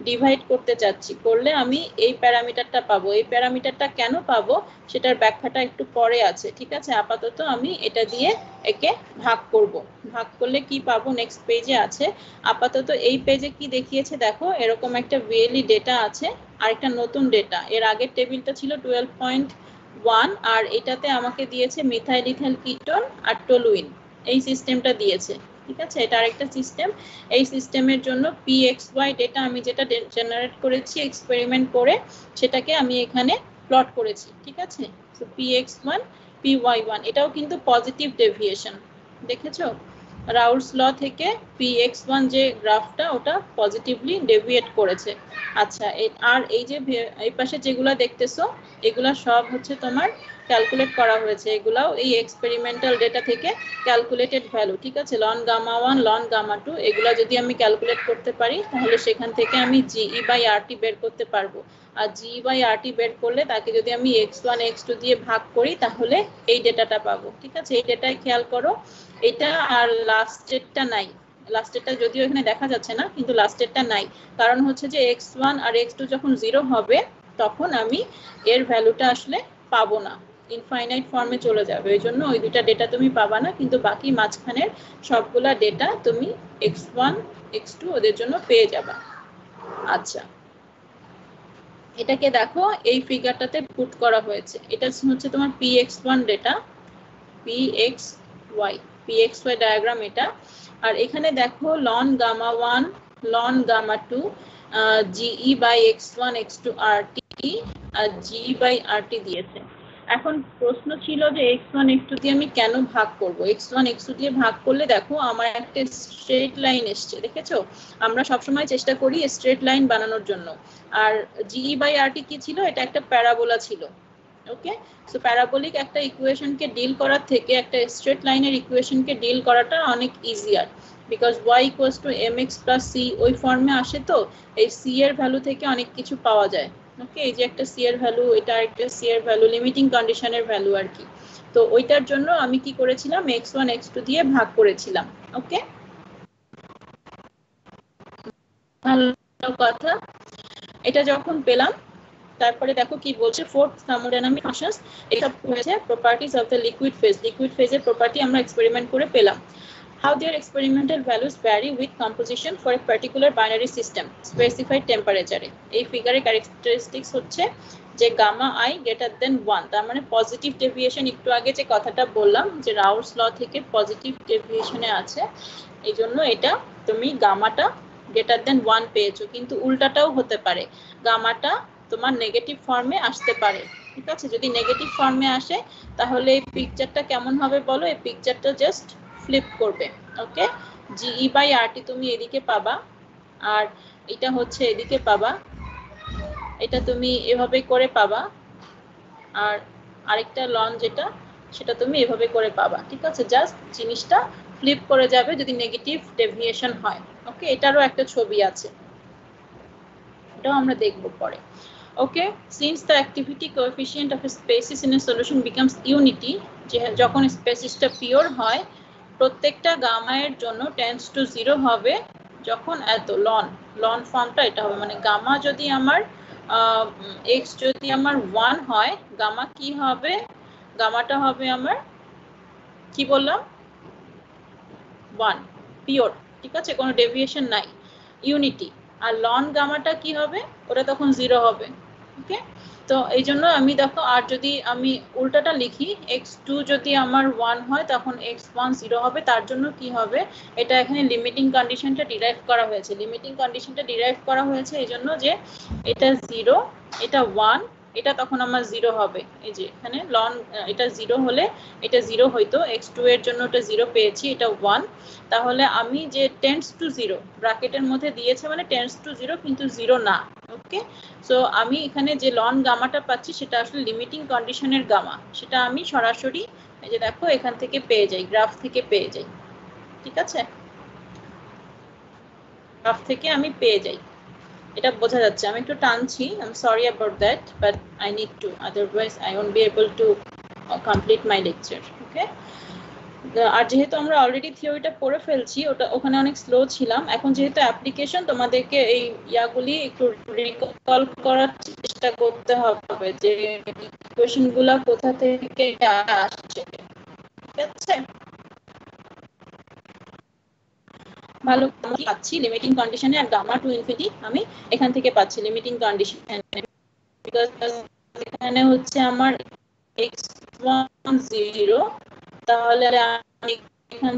ডিভাইড করতে চাচ্ছি, করলে আমি এই প্যারামিটারটা পাবো। এই প্যারামিটারটা কেন পাবো সেটার ব্যাখ্যাটা একটু পরে আছে। ঠিক আছে, আপাতত আমি এটা দিয়ে একে ভাগ করব। ভাগ করলে কি পাবো নেক্সট পেজে আছে। আপাতত এই পেজে কি দেখিয়েছে দেখো, এরকম একটা ভিএলই ডেটা আছে আর একটা নতুন ডেটা। এর আগের টেবিলটা ছিল 12.1, আর এটাতে আমাকে দিয়েছে মিথাইল ইথাইল কিটোন আর টলুইন, এই সিস্টেমটা দিয়েছে। ঠিক আছে, এটা আরেকটা সিস্টেম। এই সিস্টেমের জন্য pxy ডেটা আমি যেটা জেনারেট করেছি এক্সপেরিমেন্ট করে, সেটাকে আমি এখানে প্লট করেছি। ঠিক আছে, সো px1 py1 এটাও কিন্তু পজিটিভ ডেভিয়েশন, দেখেছো, রাউলস ল থেকে px1 যে গ্রাফটা ওটা পজিটিভলি ডেভিয়েট করেছে। আচ্ছা, আর এই যে এই পাশে যেগুলা দেখতেছো এগুলা সব হচ্ছে তোমার ক্যালকুলেট করা হয়েছে, এগুলাও এই এক্সপেরিমেন্টাল ডেটা থেকে ক্যালকুলেটেড ভ্যালু, ঠিক আছে। লন গামা 1 লন গামা 2 এগুলা যদি আমি ক্যালকুলেট করতে পারি তাহলে সেখান থেকে আমি GE/RT বের করতে পারবো। আর GE/RT বের করলে তাকে যদি আমি x1 x2 দিয়ে ভাগ করি তাহলে এই ডেটাটা পাবো, ঠিক আছে। এই ডেটায় খেয়াল করো, এটা আর লাস্টেরটা নাই, লাস্টেরটা যদিও এখানে দেখা যাচ্ছে না কিন্তু লাস্টেরটা নাই, কারণ হচ্ছে যে x1 আর x2 যখন 0 হবে তখন আমি এর ভ্যালুটা আসলে পাবো না, ইনফাইনাইট ফর্মে চলে যাবে, এই জন্য ওই দুইটা ডেটা তুমি পাবা না, কিন্তু বাকি মাঝখানের সবগুলা ডেটা তুমি x1 x2 ওদের জন্য পেয়ে যাবা। আচ্ছা, এটাকে দেখো এই ফিগারটাতে পুট করা হয়েছে, এটা হচ্ছে তোমার px1 ডেটা, pxy ডায়াগ্রাম এটা। আর এখানে দেখো ln gamma 1 ln gamma 2 GE/x1 x2 RT আর GE/RT দিয়েছে। এখন প্রশ্ন ছিল যে x1 x2 দিয়ে আমি কেন ভাগ করব, x1 x2 দিয়ে ভাগ করলে দেখো আমার একটা স্ট্রেট লাইন এসছে, দেখেছো। আমরা সবসময় চেষ্টা করি স্ট্রেট লাইন বানানোর জন্য। আর GE/RT কি ছিল, এটা একটা প্যারাবোলা ছিল, ওকে। সো প্যারাবোলিক একটা ইকুয়েশনকে ডিল করার থেকে একটা স্ট্রেট লাইনের ইকুয়েশনকে ডিল করাটা অনেক easier, because y = mx + c ওই ফর্মে আসে, তো এই c এর ভ্যালু থেকে অনেক কিছু পাওয়া যায়, ওকে। এই যে একটা c এর ভ্যালু, এটা একটা c এর ভ্যালু, লিমিটিং কন্ডিশনের ভ্যালু আর কি। তো ওইটার জন্য আমি কি করেছিলাম, x1 x2 দিয়ে ভাগ করেছিলাম, ওকে। ভালো কথা। এটা যখন পেলাম তারপরে দেখো কি বলছে, ফোর্থ থার্মোডাইনামিক ফাংশনস, এটা হয়েছে properties of the liquid phase, liquid ফেজের প্রপার্টি আমরা এক্সপেরিমেন্ট করে পেলাম। How their experimental values vary with composition for a particular binary system specified temperature. এই ফিগারের ক্যারেক্টারিস্টিক্স হচ্ছে যে গামা i greater than 1, তার মানে পজিটিভ ডেভিয়েশন, একটু আগে যে কথাটা বললাম যে রাউলস ল থেকে পজিটিভ ডেভিয়েশনে আছে, এই জন্য এটা তুমি গামাটা greater than 1 পেয়েছো, কিন্তু উল্টাটাও হতে পারে, গামাটা তোমার নেগেটিভ ফর্মে আসতে পারে, ঠিক আছে। যদি নেগেটিভ ফর্মে আসে তাহলে এই পিকচারটা কেমন হবে বলো, এই পিকচারটা জাস্ট ফ্লিপ করবে, ওকে। GE/RT তুমি এদিকে পাবা আর এটা হচ্ছে এদিকে পাবা, এটা তুমি এভাবে করে পাবা, আর আরেকটা লন যেটা সেটা তুমি এভাবে করে পাবা, ঠিক আছে। জাস্ট জিনিসটা ফ্লিপ করে যাবে যদি নেগেটিভ ডেভিয়েশন হয়, ওকে। এটারও একটা ছবি আছে, এটাও আমরা দেখব পরে, okay. Since the activity coefficient of a species in a solution becomes unity, যে যখন স্পেসিসটা পিওর হয় প্রত্যেকটা গামা এর জন্য টেন্ডস টু 0 হবে যখন এত লন ফর্মটা এটা হবে, মানে গামা যদি আমার x যদি আমার 1 হয়, গামা কি হবে, গামাটা হবে আমার কি বললাম 1 পিওর, ঠিক আছে, কোনো ডেভিয়েশন নাই, ইউনিটি। আর লন গামাটা কি হবে, ওটা তখন 0 হবে, ওকে। তো এই জন্য আমি দেখো, আর যদি আমি উল্টাটা লিখি, x2 যদি আমার 1 হয় তখন x1 0 হবে, তার জন্য কি হবে, এটা এখানে লিমিটিং কন্ডিশনটা ডিরাইভ করা হয়েছে, লিমিটিং কন্ডিশনটা ডিরাইভ করা হয়েছে এই জন্য যে এটা 0 এটা 1, এটা তখন আমার 0 হবে, এই যে এখানে লন এটা 0 হলে এটা 0 হইতো, x2 এর জন্য এটা 0 পেয়েছি, এটা 1, তাহলে আমি যে টেন্ডস টু 0 ব্র্যাকেটের মধ্যে দিয়েছে মানে টেন্ডস টু 0 কিন্তু 0 না, ওকে। সো আমি এখানে যে লন গামাটা পাচ্ছি সেটা আসলে লিমিটিং কন্ডিশনের গামা, সেটা আমি সরাসরি এই যে দেখো এখান থেকে পেয়ে যাই, গ্রাফ থেকে পেয়ে যাই, ঠিক আছে, গ্রাফ থেকে আমি পেয়ে যাই, এটা বোঝা যাচ্ছে। আমি একটু টানছি, I am sorry about that, but I need to, otherwise I won't be able to complete my lecture, okay. আর যেহেতু আমরা অলরেডি থিওরিটা পড়ে ফেলছি, ওখানে অনেক স্লো ছিলাম, এখন যেহেতু অ্যাপ্লিকেশন তোমাদেরকে এই ইয়াগুলি একটু রিকল করার চেষ্টা করতে হবে যে কোয়েশ্চেনগুলো কোথা থেকে আসছে, ঠিক আছে। ভালো পাচ্ছি লিমিটিং কন্ডিশনে, আর গামা টু ইনফিনিটি আমি এখান থেকে পাচ্ছি লিমিটিং কন্ডিশনে, বিকজ এখানে হচ্ছে আমার x1 0, তাহলে আমি এখান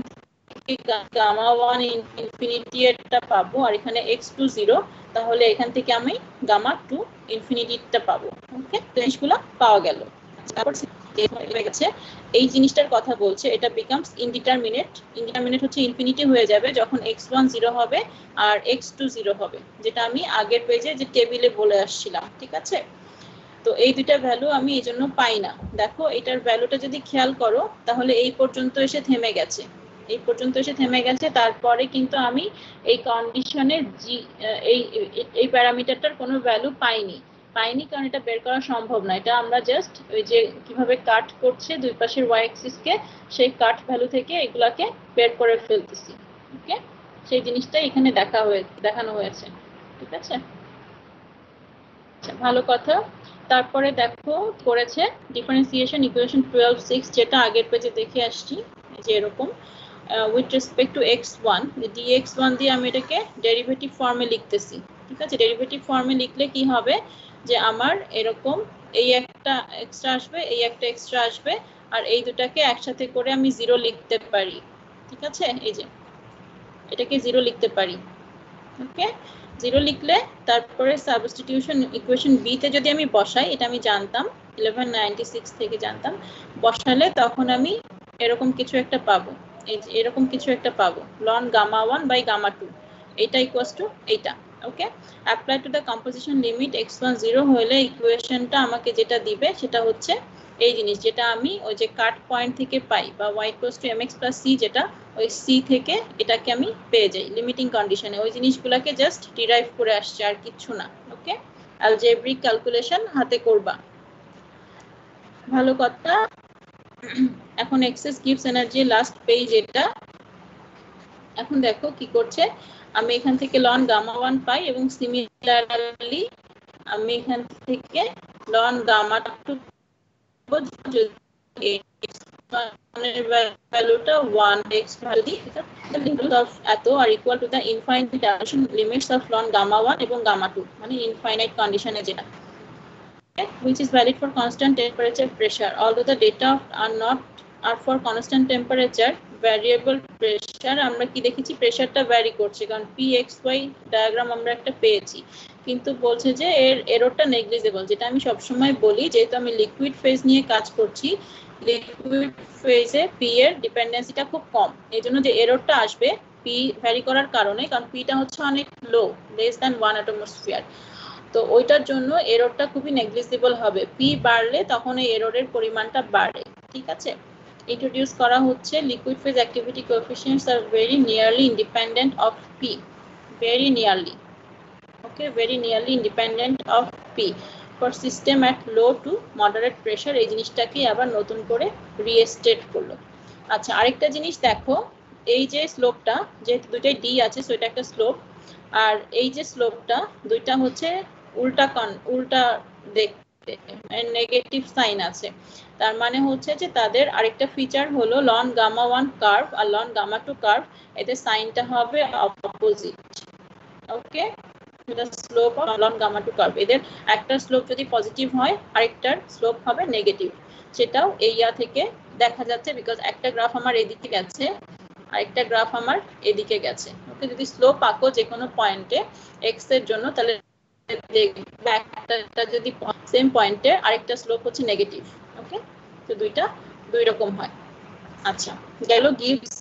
থেকে গামা 1 ইনফিনিটি এরটা পাবো, আর এখানে x2 0, তাহলে এখান থেকে আমি গামা 2 ইনফিনিটিটা পাবো, ওকে। তো জিনিসগুলো পাওয়া গেল। তারপর হয়ে গেছে এই জিনিসটার কথা বলছে। এটা বিকামস ইনডিটারমিনেট। ইনডিটারমিনেট হচ্ছে ইনফিনিটি হয়ে যাবে যখন x1 0 হবে আর x2 0 হবে, যেটা আমি আগের পেজে যে টেবিলে বলে আসছিলাম। ঠিক আছে, তো এই দুইটা ভ্যালু আমি এই জন্য পাই না। দেখো এটার ভ্যালুটা যদি খেয়াল করো তাহলে এই পর্যন্ত এসে থেমে গেছে, এই পর্যন্ত এসে থেমে গেছে। তারপরে কিন্তু আমি এই কন্ডিশনে এই প্যারামিটারটার কোনো ভ্যালু পাইনি কারণ এটা বের করা সম্ভব না। এটা আমরা জাস্ট ওই যে কিভাবে কাট করছে দুই পাশের ওয়াই অ্যাক্সিসকে, সেই কাট ভ্যালু থেকে এগুলাকে বের করে ফেলতেছি। ওকে, সেই জিনিসটা এখানে দেখানো হয়েছে। ঠিক আছে, আচ্ছা ভালো কথা। তারপরে দেখো করেছে ডিফারেন্সিয়েশন ইকুয়েশন 12(6) যেটা আগের পেজে দেখে আসছি, যে এরকম with respect to x1 dx1 দিয়ে আমি এটাকে ডেরিভেটিভ ফর্মে লিখতেছি। ঠিক আছে, ডেরিভেটিভ ফর্মে লিখলে কি হবে যে আমার এরকম এই একটা এক্সট্রা আসবে, এই একটা এক্সট্রা আসবে, আর এই দুটাকে একসাথে করে আমি 0 লিখতে পারি। ঠিক আছে, এই যে এটাকে 0 লিখতে পারি। ওকে, 0 লিখলে তারপরে সাবস্টিটিউশন ইকুয়েশন বি তে যদি আমি বসাই, এটা আমি জানতাম 1196 থেকে জানতাম, বসালে তখন আমি এরকম কিছু একটা পাবো, এই যে এরকম কিছু একটা পাবো ln gamma1 by gamma2, এটা ইকুয়ালস টু এইটা। Okay, apply to the composition limit x1 0 হলে ইকুয়েশনটা আমাকে যেটা দিবে সেটা হচ্ছে এই জিনিস, যেটা আমি ওই যে কাট পয়েন্ট থেকে পাই, বা y = mx + c, যেটা ওই c থেকে এটাকে আমি পেয়ে যাই লিমিটিং কন্ডিশনে। ওই জিনিসগুলোকে জাস্ট ডিরাইভ করে আসছে, আর কিছু না। ওকে, অ্যালজেব্রিক ক্যালকুলেশন হাতে করবা। ভালো কথা। এখন excess gives energy last page এটা। এখন দেখো কি করছে, আমি এখান থেকে ln gamma1 পাই এবং সিমিলারলি আমি এখান থেকে ln gamma2 ভ্যালুটা 1x ভ্যালু অফ এত আর equal to the infinite dimension limits of ln gamma1 এবং gamma2, মানে ইনফাইনাইট কন্ডিশনে যেটা, which is valid for constant temperature pressure although the data are for constant temperature variable pressure। আমরা কি দেখেছি, প্রেসারটা ভ্যারি করছে কারণ pxy ডায়াগ্রাম আমরা একটা পেয়েছি, কিন্তু বলছে যে এর এররটা নেগলিজেবল। যেটা আমি সব সময় বলি, যেহেতু আমি লিকুইড ফেজ নিয়ে কাজ করছি, লিকুইড ফেজে p এর ডিপেন্ডেন্সিটা খুব কম, এইজন্য যে এররটা আসবে p ভ্যারি করার কারণে, কারণ p টা হচ্ছে অনেক লো, less than 1 atmosphere, তো ওইটার জন্য এররটা খুবই নেগলিজেবল হবে। p বাড়লে তখন এই এররের পরিমাণটা বাড়ে। ঠিক আছে, ইন্ট্রোডিউস করা হচ্ছে liquid phase activity coefficients are very nearly independent of p, very nearly. Okay, very nearly independent of p for system at low to moderate pressure. এই জিনিসটাকে আবার নতুন করে রিস্টেট করলো। আচ্ছা, আরেকটা জিনিস দেখো, এই যে স্লোপটা, যেহেতু দুইটাই d আছে সো এটা একটা স্লোপ, আর এই যে স্লোপটা দুইটা হচ্ছে উল্টা দেখতে, নেগেটিভ সাইন আছে। তার মানে হচ্ছে যে তাদের আরেকটা ফিচার হলো ln gamma1 কার্ভ আর ln gamma2 কার্ভ, এতে সাইনটা হবে opposite. Okay, the slope of ln gamma2 curve, এদের একটা স্লোপ যদি পজিটিভ হয় আরেকটার স্লোপ হবে নেগেটিভ, সেটাও এই থেকে দেখা যাচ্ছে বিকজ একটা গ্রাফ আমার এদিকে গেছে আরেকটা গ্রাফ আমার এদিকে গেছে। ওকে, যদি স্লোপ আঁকো যে কোনো পয়েন্টে x এর জন্য, তাহলে একটা যদি সেম পয়েন্টে আরেকটা স্লোপ হচ্ছে নেগেটিভ। ওকে, তো দুইটা দুই রকম হয়। আচ্ছা, গেল গিভস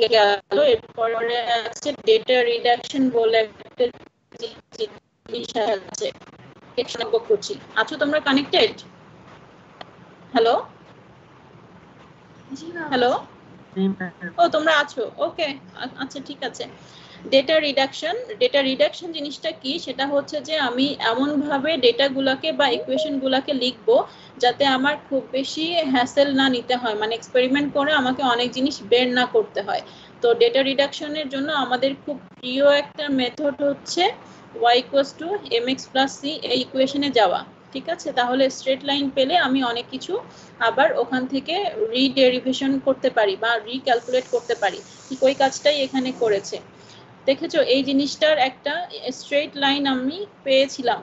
গেল, এরপরে আছে ডেটা রিডাকশন বলে একটা জিনিস আছে, করছি। আছো তোমরা কানেক্টেড? হ্যালো হ্যালো, ও তোমরা আছো? ওকে, আচ্ছা ঠিক আছে। ডেটা রিডাকশন জিনিসটা কি, সেটা হচ্ছে যে আমি এমন ভাবে ডেটাগুলোকে বা ইকুয়েশনগুলোকে লিখবো যাতে আমার খুব বেশি হ্যাসেল না নিতে হয়, মানে এক্সপেরিমেন্ট করে আমাকে অনেক জিনিস বের না করতে হয়। তো ডেটা রিডাকশনের জন্য আমাদের খুব প্রিয় একটা মেথড হচ্ছে y = mx + c এই ইকুয়েশনে যাওয়া। ঠিক আছে, তাহলে স্ট্রেট লাইন পেলে আমি অনেক কিছু আবার ওখান থেকে রিডেরিভেশন করতে পারি বা রিক্যালকুলেট করতে পারি। ঠিক ওই কাজটাই এখানে করেছে। দেখেছো, এই জিনিসটার একটা স্ট্রেট লাইন আমি পেয়েছিলাম,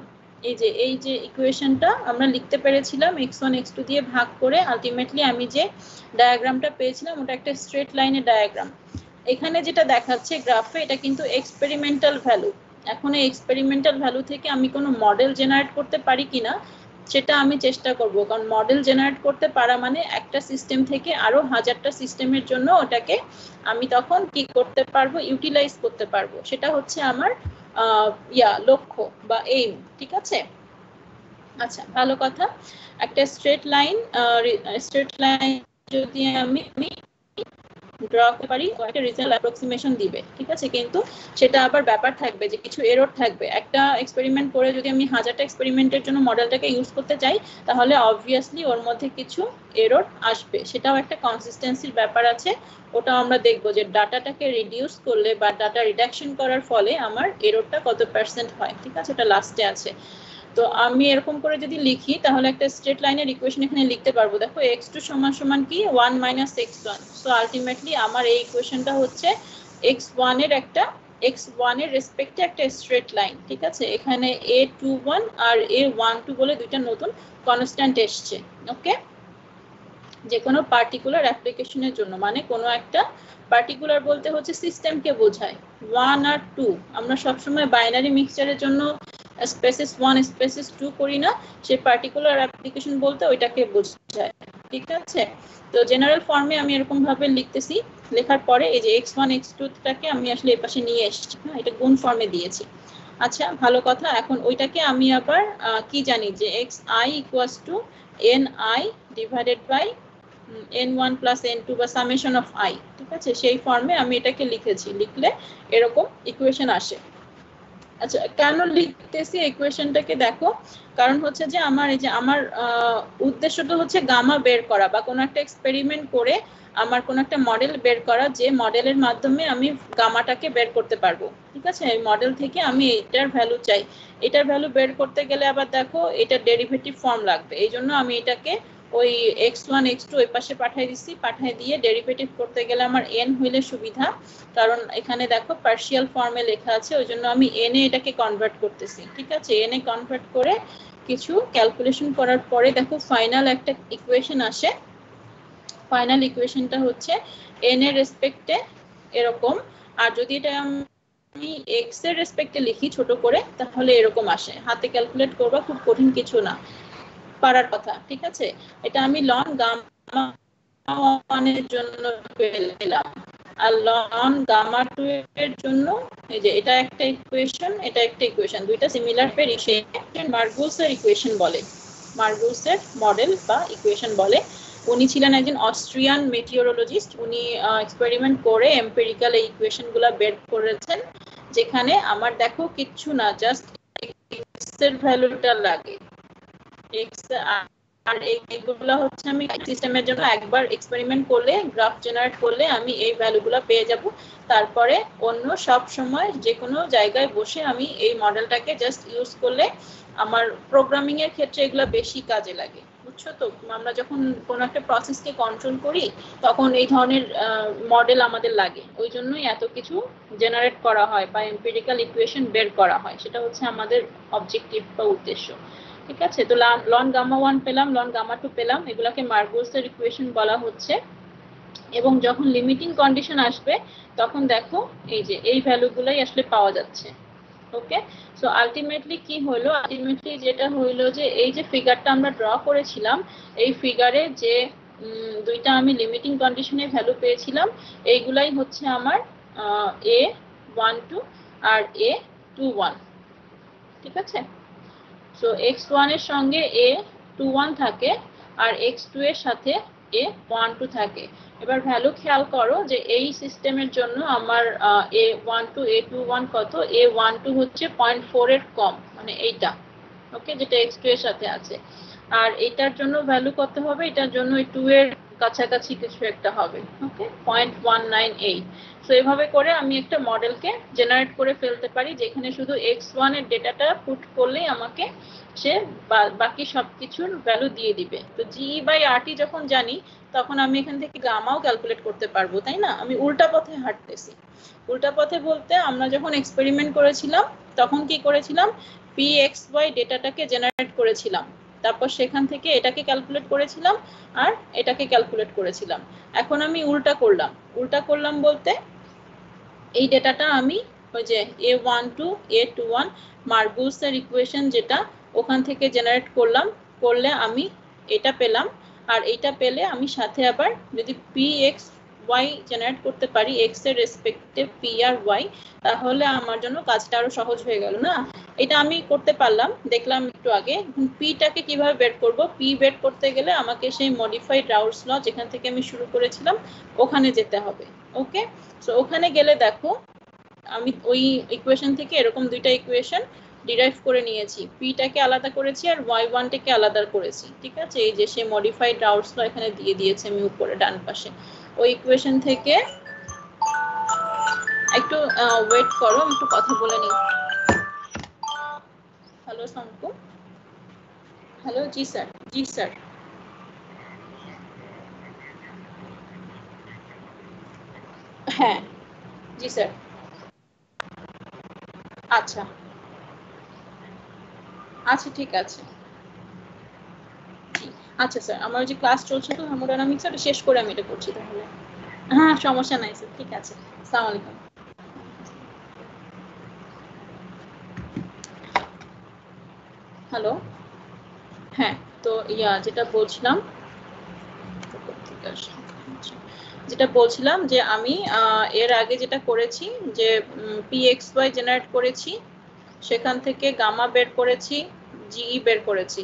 এই যে ইকুয়েশনটা আমরা লিখতে পেরেছিলাম x1 x2 দিয়ে ভাগ করে, আলটিমেটলি আমি যে ডায়াগ্রামটা পেয়েছিলাম ওটা একটা স্ট্রেট লাইনের ডায়াগ্রাম। এখানে যেটা দেখাচ্ছে গ্রাফে, এটা কিন্তু এক্সপেরিমেন্টাল ভ্যালু। এখন এই এক্সপেরিমেন্টাল ভ্যালু থেকে আমি কোনো মডেল জেনারেট করতে পারি কিনা সেটা আমি চেষ্টা করব, কারণ মডেল জেনারেট করতে পারা মানে একটা সিস্টেম থেকে আরো হাজারটা সিস্টেমের জন্য ওটাকে আমি তখন কি করতে পারবো, ইউটিলাইজ করতে পারবো। সেটা হচ্ছে আমার লক্ষ্য বা এইম। ঠিক আছে, আচ্ছা ভালো কথা। একটা স্ট্রেট লাইন যদি আমি ড্র করতে পারি একটা রেজাল্ট অ্যাপ্রক্সিমেশন দিবে, ঠিক আছে, কিন্তু সেটা আবার ব্যাপার থাকবে যে কিছু এরর থাকবে। একটা এক্সপেরিমেন্ট করে যদি আমি হাজারটা এক্সপেরিমেন্টের জন্য মডেলটাকে ইউজ করতে চাই, তাহলে অবভিয়াসলি ওর মধ্যে কিছু এরর আসবে, সেটাও একটা কনসিস্টেন্সির ব্যাপার আছে। ওটা আমরা দেখবো যে ডাটাটাকে রিডিউস করলে বা ডাটা রিডাকশন করার ফলে আমার এররটা কত পার্সেন্ট হয়। ঠিক আছে, এটা লাস্টে আছে। তো আমি এরকম করে যদি লিখি তাহলে একটা স্ট্রেট লাইনের ইকুয়েশন এখানে লিখতে পারবো। দেখো x2 সমান সমান কি 1 - x1। সো আলটিমেটলি আমার এই ইকুয়েশনটা হচ্ছে x1 এর একটা x1 এর রেসপেক্টে একটা স্ট্রেট লাইন। ঠিক আছে, এখানে a21 আর a12 বলে দুইটা নতুন কনস্ট্যান্ট এসছে। ওকে, যে কোনো পার্টিকুলার অ্যাপ্লিকেশনের জন্য, মানে কোনো একটা পার্টিকুলার বলতে হচ্ছে সিস্টেমকে বোঝায়। 1 আর 2 আমরা সবসময় বাইনারি মিক্সচারের জন্য স্পেসিস 1 স্পেসিস 2 করি না, সেই পার্টিকুলার অ্যাপ্লিকেশন বলতে ওইটাকে বোঝায়। ঠিক আছে, তো জেনারেল ফর্মে আমি এরকম ভাবে লিখতেছি। লেখার পরে এই যে x1 x2 টাকে আমি আসলে এই পাশে নিয়ে এসেছি, হ্যাঁ, এটা গুণ ফর্মে দিয়েছি। আচ্ছা ভালো কথা। এখন ওইটাকে আমি আবার কি জানি যে xi = ni divided by n1 plus n2 বা সামেশন অফ i। ঠিক আছে, সেই ফর্মে আমি এটাকে লিখেছি। লিখলে এরকম ইকুয়েশন আসে। আচ্ছা, কেন লিখতেছি ইকুয়েশনটাকে দেখো, কারণ হচ্ছে যে আমার এই যে আমার উদ্দেশ্যটা হচ্ছে গামা বের করা বা কোনো একটা এক্সপেরিমেন্ট করে আমার কোনো একটা মডেল বের করা, যে মডেলের মাধ্যমে আমি গামাটাকে বের করতে পারবো। ঠিক আছে, এই মডেল থেকে আমি এটার ভ্যালু চাই। এটার ভ্যালু বের করতে গেলে আবার দেখো এটা ডেরিভেটিভ ফর্ম লাগবে, এই জন্য আমি এটাকে ওই x1 x2 ওই পাশে পাঠিয়ে দিচ্ছি। পাঠিয়ে দিয়ে ডেরিভেটিভ করতে গেলে আমার n হইলে সুবিধা, কারণ এখানে দেখো পার্শিয়াল ফর্মে লেখা আছে, ওই জন্য আমি n এ এটাকে কনভার্ট করতেছি। ঠিক আছে, n এ কনভার্ট করে কিছু ক্যালকুলেশন করার পরে দেখো ফাইনাল একটা ইকুয়েশন আসে। ফাইনাল ইকুয়েশনটা হচ্ছে n এর রেসপেক্টে এরকম, আর যদি এটা আমি x এর রেসপেক্টে লিখি ছোট করে তাহলে এরকম আসে। হাতে ক্যালকুলেট করবা, খুব কঠিন কিছু না, পারার কথা। ঠিক আছে, এটা আমি লন গামা 1 এর জন্য পেলাম, আর লন গামা 2 এর জন্য এই যে এটা একটা ইকুয়েশন, এটা একটা ইকুয়েশন, দুইটা সিমিলার পেয়ার। মার্গুসের ইকুয়েশন বলে, মার্গুসের মডেল বা ইকুয়েশন বলে। উনি ছিলেন একজন অস্ট্রিয়ান মেটিওরোলজিস্ট। উনি এক্সপেরিমেন্ট করে এম্পিরিক্যাল এই ইকুয়েশনগুলো বের করেছেন, যেখানে আমার দেখো কিচ্ছু না, জাস্ট x এর ভ্যালুটা লাগে। x আর এইগুলো হচ্ছে আমি সিস্টেমের জন্য একবার এক্সপেরিমেন্ট করলে, গ্রাফ জেনারেট করলে আমি এই ভ্যালুগুলো পেয়ে যাব। তারপরে অন্য সব সময় যে কোনো জায়গায় বসে আমি এই মডেলটাকে জাস্ট ইউজ করলে আমার প্রোগ্রামিং এর ক্ষেত্রে এগুলো বেশি কাজে লাগে। বুঝছো তো, আমরা যখন কোনো একটা প্রসেসকে কন্ট্রোল করি তখন এই ধরনের মডেল আমাদের লাগে, ওই জন্যই এত কিছু জেনারেট করা হয় বা এম্পিরিক্যাল ইকুয়েশন বের করা হয়। সেটা হচ্ছে আমাদের অবজেক্টিভ বা উদ্দেশ্য। ঠিক আছে, তো লন গামা 1 পেলাম, লন গামা 2 পেলাম, এগুলাকে মার্গুসের ইকুয়েশন বলা হচ্ছে। এবং যখন লিমিটিং কন্ডিশন আসবে তখন দেখো এই যে এই ভ্যালুগুলাই আসলে পাওয়া যাচ্ছে। ওকে, সো আলটিমেটলি কি হলো, আলটিমেটলি যেটা হইলো যে এই যে ফিগারটা আমরা ড্র করেছিলাম, এই ফিগারে যে দুইটা আমি লিমিটিং কন্ডিশনে ভ্যালু পেয়েছিলাম, এইগুলাই হচ্ছে আমার a12 আর a21। ঠিক আছে, সো x1 এর সঙ্গে a21 থাকে আর x2 এর সাথে a12 থাকে। এবার ভ্যালু খেয়াল করো যে এই সিস্টেমের জন্য আমার a12 a21 কত, a12 হচ্ছে 0.4 এর কম, মানে এইটা। ওকে, যেটা x2 এর সাথে আছে। আর এটার জন্য ভ্যালু কত হবে, এটার জন্য ওই 2 এর কাছাকাছি কিছু একটা হবে। ওকে, 0.198। সো এভাবে করে আমি একটা মডেলকে জেনারেট করে ফেলতে পারি, যেখানে শুধু x1 এর ডেটাটা পুট করলেই আমাকে সে বাকি সবকিছুর ভ্যালু দিয়ে দিবে। তো GE/RT যখন জানি তখন আমি এখান থেকে গামাও ক্যালকুলেট করতে পারবো, তাই না? আমি উল্টা পথে হাঁটতেছি। উল্টা পথে বলতে আমরা যখন এক্সপেরিমেন্ট করেছিলাম তখন কি করেছিলাম, pxy ডেটাটাকে জেনারেট করেছিলাম, তারপর সেখান থেকে এটাকে ক্যালকুলেট করেছিলাম আর এটাকে ক্যালকুলেট করেছিলাম। এখন আমি উল্টা করলাম। উল্টা করলাম বলতে এই ডেটাটা আমি ওই যে a12 a21 মার্গুসের ইকুয়েশন যেটা ওখান থেকে জেনারেট করলাম, করলে আমি এটা পেলাম, আর এটা পেলে আমি সাথে আবার যদি px y জেনারেট করতে পারি x এর রেসপেক্টে p আর y, তাহলে আমার জন্য কাজটা আরো সহজ হয়ে গেল না? এটা আমি করতে পারলাম, দেখলাম একটু আগে। p টাকে কিভাবে বের করব? p বের করতে গেলে আমাকে সেই মডিফাইড রাউলস ল যেখান থেকে আমি শুরু করেছিলাম ওখানে যেতে হবে। ওকে, সো ওখানে গেলে দেখো আমি ওই ইকুয়েশন থেকে এরকম দুইটা ইকুয়েশন ডিরাইভ করে নিয়েছি, p টাকে আলাদা করেছি আর y1 টাকে আলাদা করেছি। ঠিক আছে, এই যে সেই মডিফাইড রাউলস ল এখানে দিয়ে দিয়েছে আমি উপরে ডান পাশে। ওই ইকুয়েশন থেকে একটু ওয়েট করো, আমি একটু কথা বলে নিই। হ্যালো শঙ্কু, হ্যালো। জি স্যার, জি স্যার। হ্যাঁ জি স্যার। আচ্ছা আচ্ছা ঠিক আছে। আচ্ছা স্যার, আমার যে ক্লাস চলছে তো থার্মোডাইনামিক্স, এটা শেষ করে আমি এটা করছি তাহলে। হ্যাঁ সমস্যা নাই স্যার, ঠিক আছে। আসসালামু আলাইকুম। হ্যালো, হ্যাঁ তো যেটা বলছিলাম যে আমি এর আগে যেটা করেছি যে pxy জেনারেট করেছি, সেখান থেকে গামা বের করেছি, জিই বের করেছি।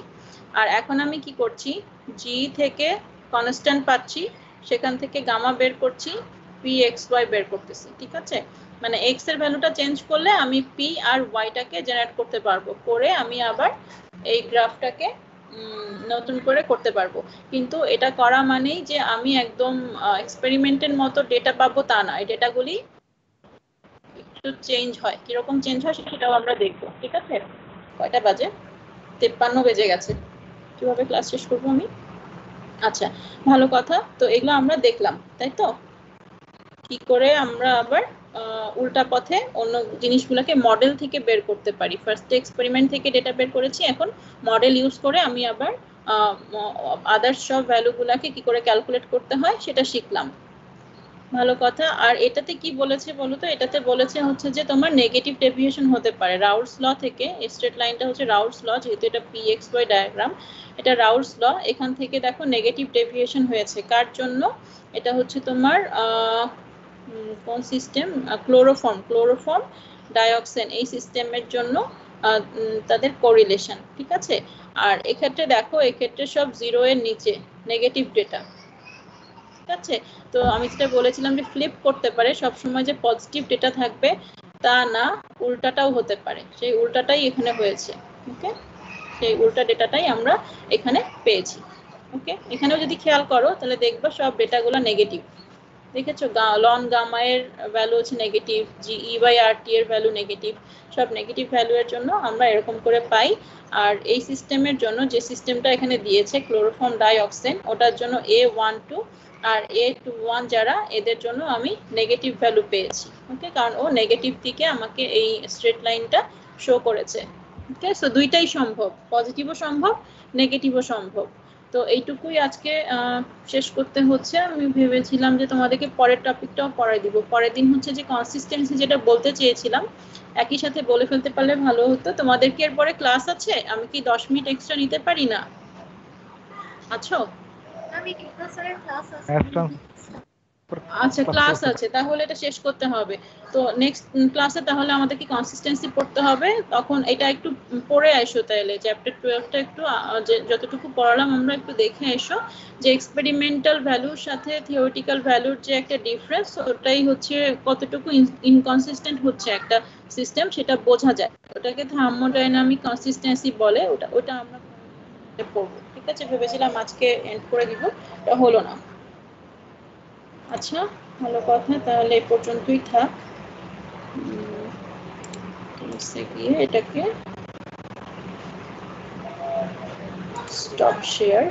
আর এখন আমি কি করছি, জি থেকে কনস্ট্যান্ট পাচ্ছি, সেখান থেকে গামা বের করছি, pxy বের করতেছি। ঠিক আছে, মানে x এর ভ্যালুটা চেঞ্জ করলে আমি p আর y টাকে জেনারেট করতে পারবো, করে আমি আবার এই গ্রাফটাকে নতুন করে করতে পারবো। কিন্তু এটা করা মানেই যে আমি একদম এক্সপেরিমেন্টের মতো ডেটা পাবো তা না, এই ডেটাগুলি একটু চেঞ্জ হয়। কিরকম চেঞ্জ হয় সেটাও আমরা দেখবো। ঠিক আছে, কয়টা বাজে? 53 বেজে গেছে। কিভাবে ক্লাস শেষ করবো আমি? আচ্ছা ভালো কথা, তো এগুলো আমরা দেখলাম, তাই তো? কি করে আমরা আবার উল্টা পথে অন্য জিনিসগুলোকে মডেল থেকে বের করতে পারি। ফার্স্ট এক্সপেরিমেন্ট থেকে ডেটা বের করেছি, এখন মডেল ইউজ করে আমি আবার আদার্স সব ভ্যালুগুলোকে কি করে ক্যালকুলেট করতে হয় সেটা শিখলাম। ভালো কথা। আর এটাতে কি বলেছে বলো তো? এটাতে বলেছে হচ্ছে যে তোমার নেগেটিভ ডেভিয়েশন হতে পারে রাউলস ল থেকে। স্ট্রেট লাইনটা হচ্ছে রাউলস ল, যেহেতু এটা pxy ডায়াগ্রাম, এটা রাউলস ল। এখান থেকে দেখো নেগেটিভ ডেভিয়েশন হয়েছে কার জন্য? এটা হচ্ছে তোমার কোন সিস্টেম? ক্লোরোফর্ম ডাইঅক্সিন, এই সিস্টেমের জন্য তাদের কোরিলেশন। ঠিক আছে, আর এক্ষেত্রে দেখো এক্ষেত্রে সব 0 এর নিচে নেগেটিভ ডেটা। ঠিক আছে, তো আমি যেটা বলেছিলাম যে ফ্লিপ করতে পারে, সব সময় যে পজিটিভ ডেটা থাকবে তা না, উল্টাটাও হতে পারে। সেই উল্টাটাই এখানে হয়েছে। ওকে, সেই উল্টা ডেটাটাই আমরা এখানে পেয়েছি। ওকে, এখানেও যদি খেয়াল করো তাহলে দেখবা সব ডেটাগুলো নেগেটিভ। দেখেছো, লন গামা এর ভ্যালু হচ্ছে নেগেটিভ, জিই বাই আরটি এর ভ্যালু নেগেটিভ। সব নেগেটিভ ভ্যালু এর জন্য আমরা এরকম করে পাই। আর এই সিস্টেমের জন্য যে সিস্টেমটা এখানে দিয়েছে ক্লোরোফর্ম ডাইঅক্সিন, ওটার জন্য A12 আর A21 যারা, এদের জন্য আমি নেগেটিভ ভ্যালু পেয়েছি। ওকে, কারণ ও নেগেটিভ দিকে আমাকে এই স্ট্রেট লাইনটা শো করেছে। ওকে, সো দুইটাই সম্ভব, পজিটিভও সম্ভব, নেগেটিভও সম্ভব। তো এইটুকুই আজকে শেষ করতে হচ্ছে। আমি ভেবেছিলাম যে তোমাদেরকে পরের টপিকটাও পড়াই দিব। পরের দিন হচ্ছে যে কনসিস্টেন্সি, যেটা বলতে চেয়েছিলাম একই সাথে বলে ফেলতে পারলে ভালো হতো। তোমাদের কি এরপরে ক্লাস আছে? আমি কি 10 মিনিট এক্সট্রা নিতে পারি না? আছো? আচ্ছা ক্লাস আছে, তাহলে এটা শেষ করতে হবে। তো নেক্সট ক্লাসে তাহলে আমাদের কি কনসিস্টেন্সি পড়তে হবে, তখন এটা একটু পড়ে এসো। তাহলে চ্যাপ্টার 12টা একটু যতটুকু পড়ালাম আমরা একটু দেখে এসো, যে এক্সপেরিমেন্টাল ভ্যালুর সাথে থিওরিটিক্যাল ভ্যালুর যে একটা ডিফারেন্স, ওটাই হচ্ছে কতটুকু ইনকনসিস্টেন্ট হচ্ছে একটা সিস্টেম, সেটা বোঝা যায়। ওটাকে থার্মোডাইনামিক কনসিস্টেন্সি বলে। ওটা আমরা পড়বো। ঠিক আছে, ভেবেছিলাম আজকে এন্ড করে দিব, এটা হলো না। আচ্ছা ভালো কথা, তাহলে এই পর্যন্তই থাক। গিয়ে এটাকে স্টপ শেয়ার।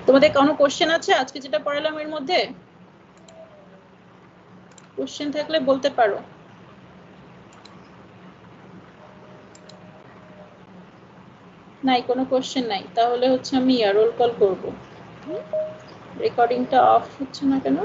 তোমাদের কোনো কোশ্চেন আছে আজকে যেটা পড়ালাম এর মধ্যে? কোশ্চেন থাকলে বলতে পারো। নাই, কোনো কোশ্চেন নাই, তাহলে হচ্ছে আমি রোল কল করব। রেকর্ডিংটা অফ হচ্ছে না কেন?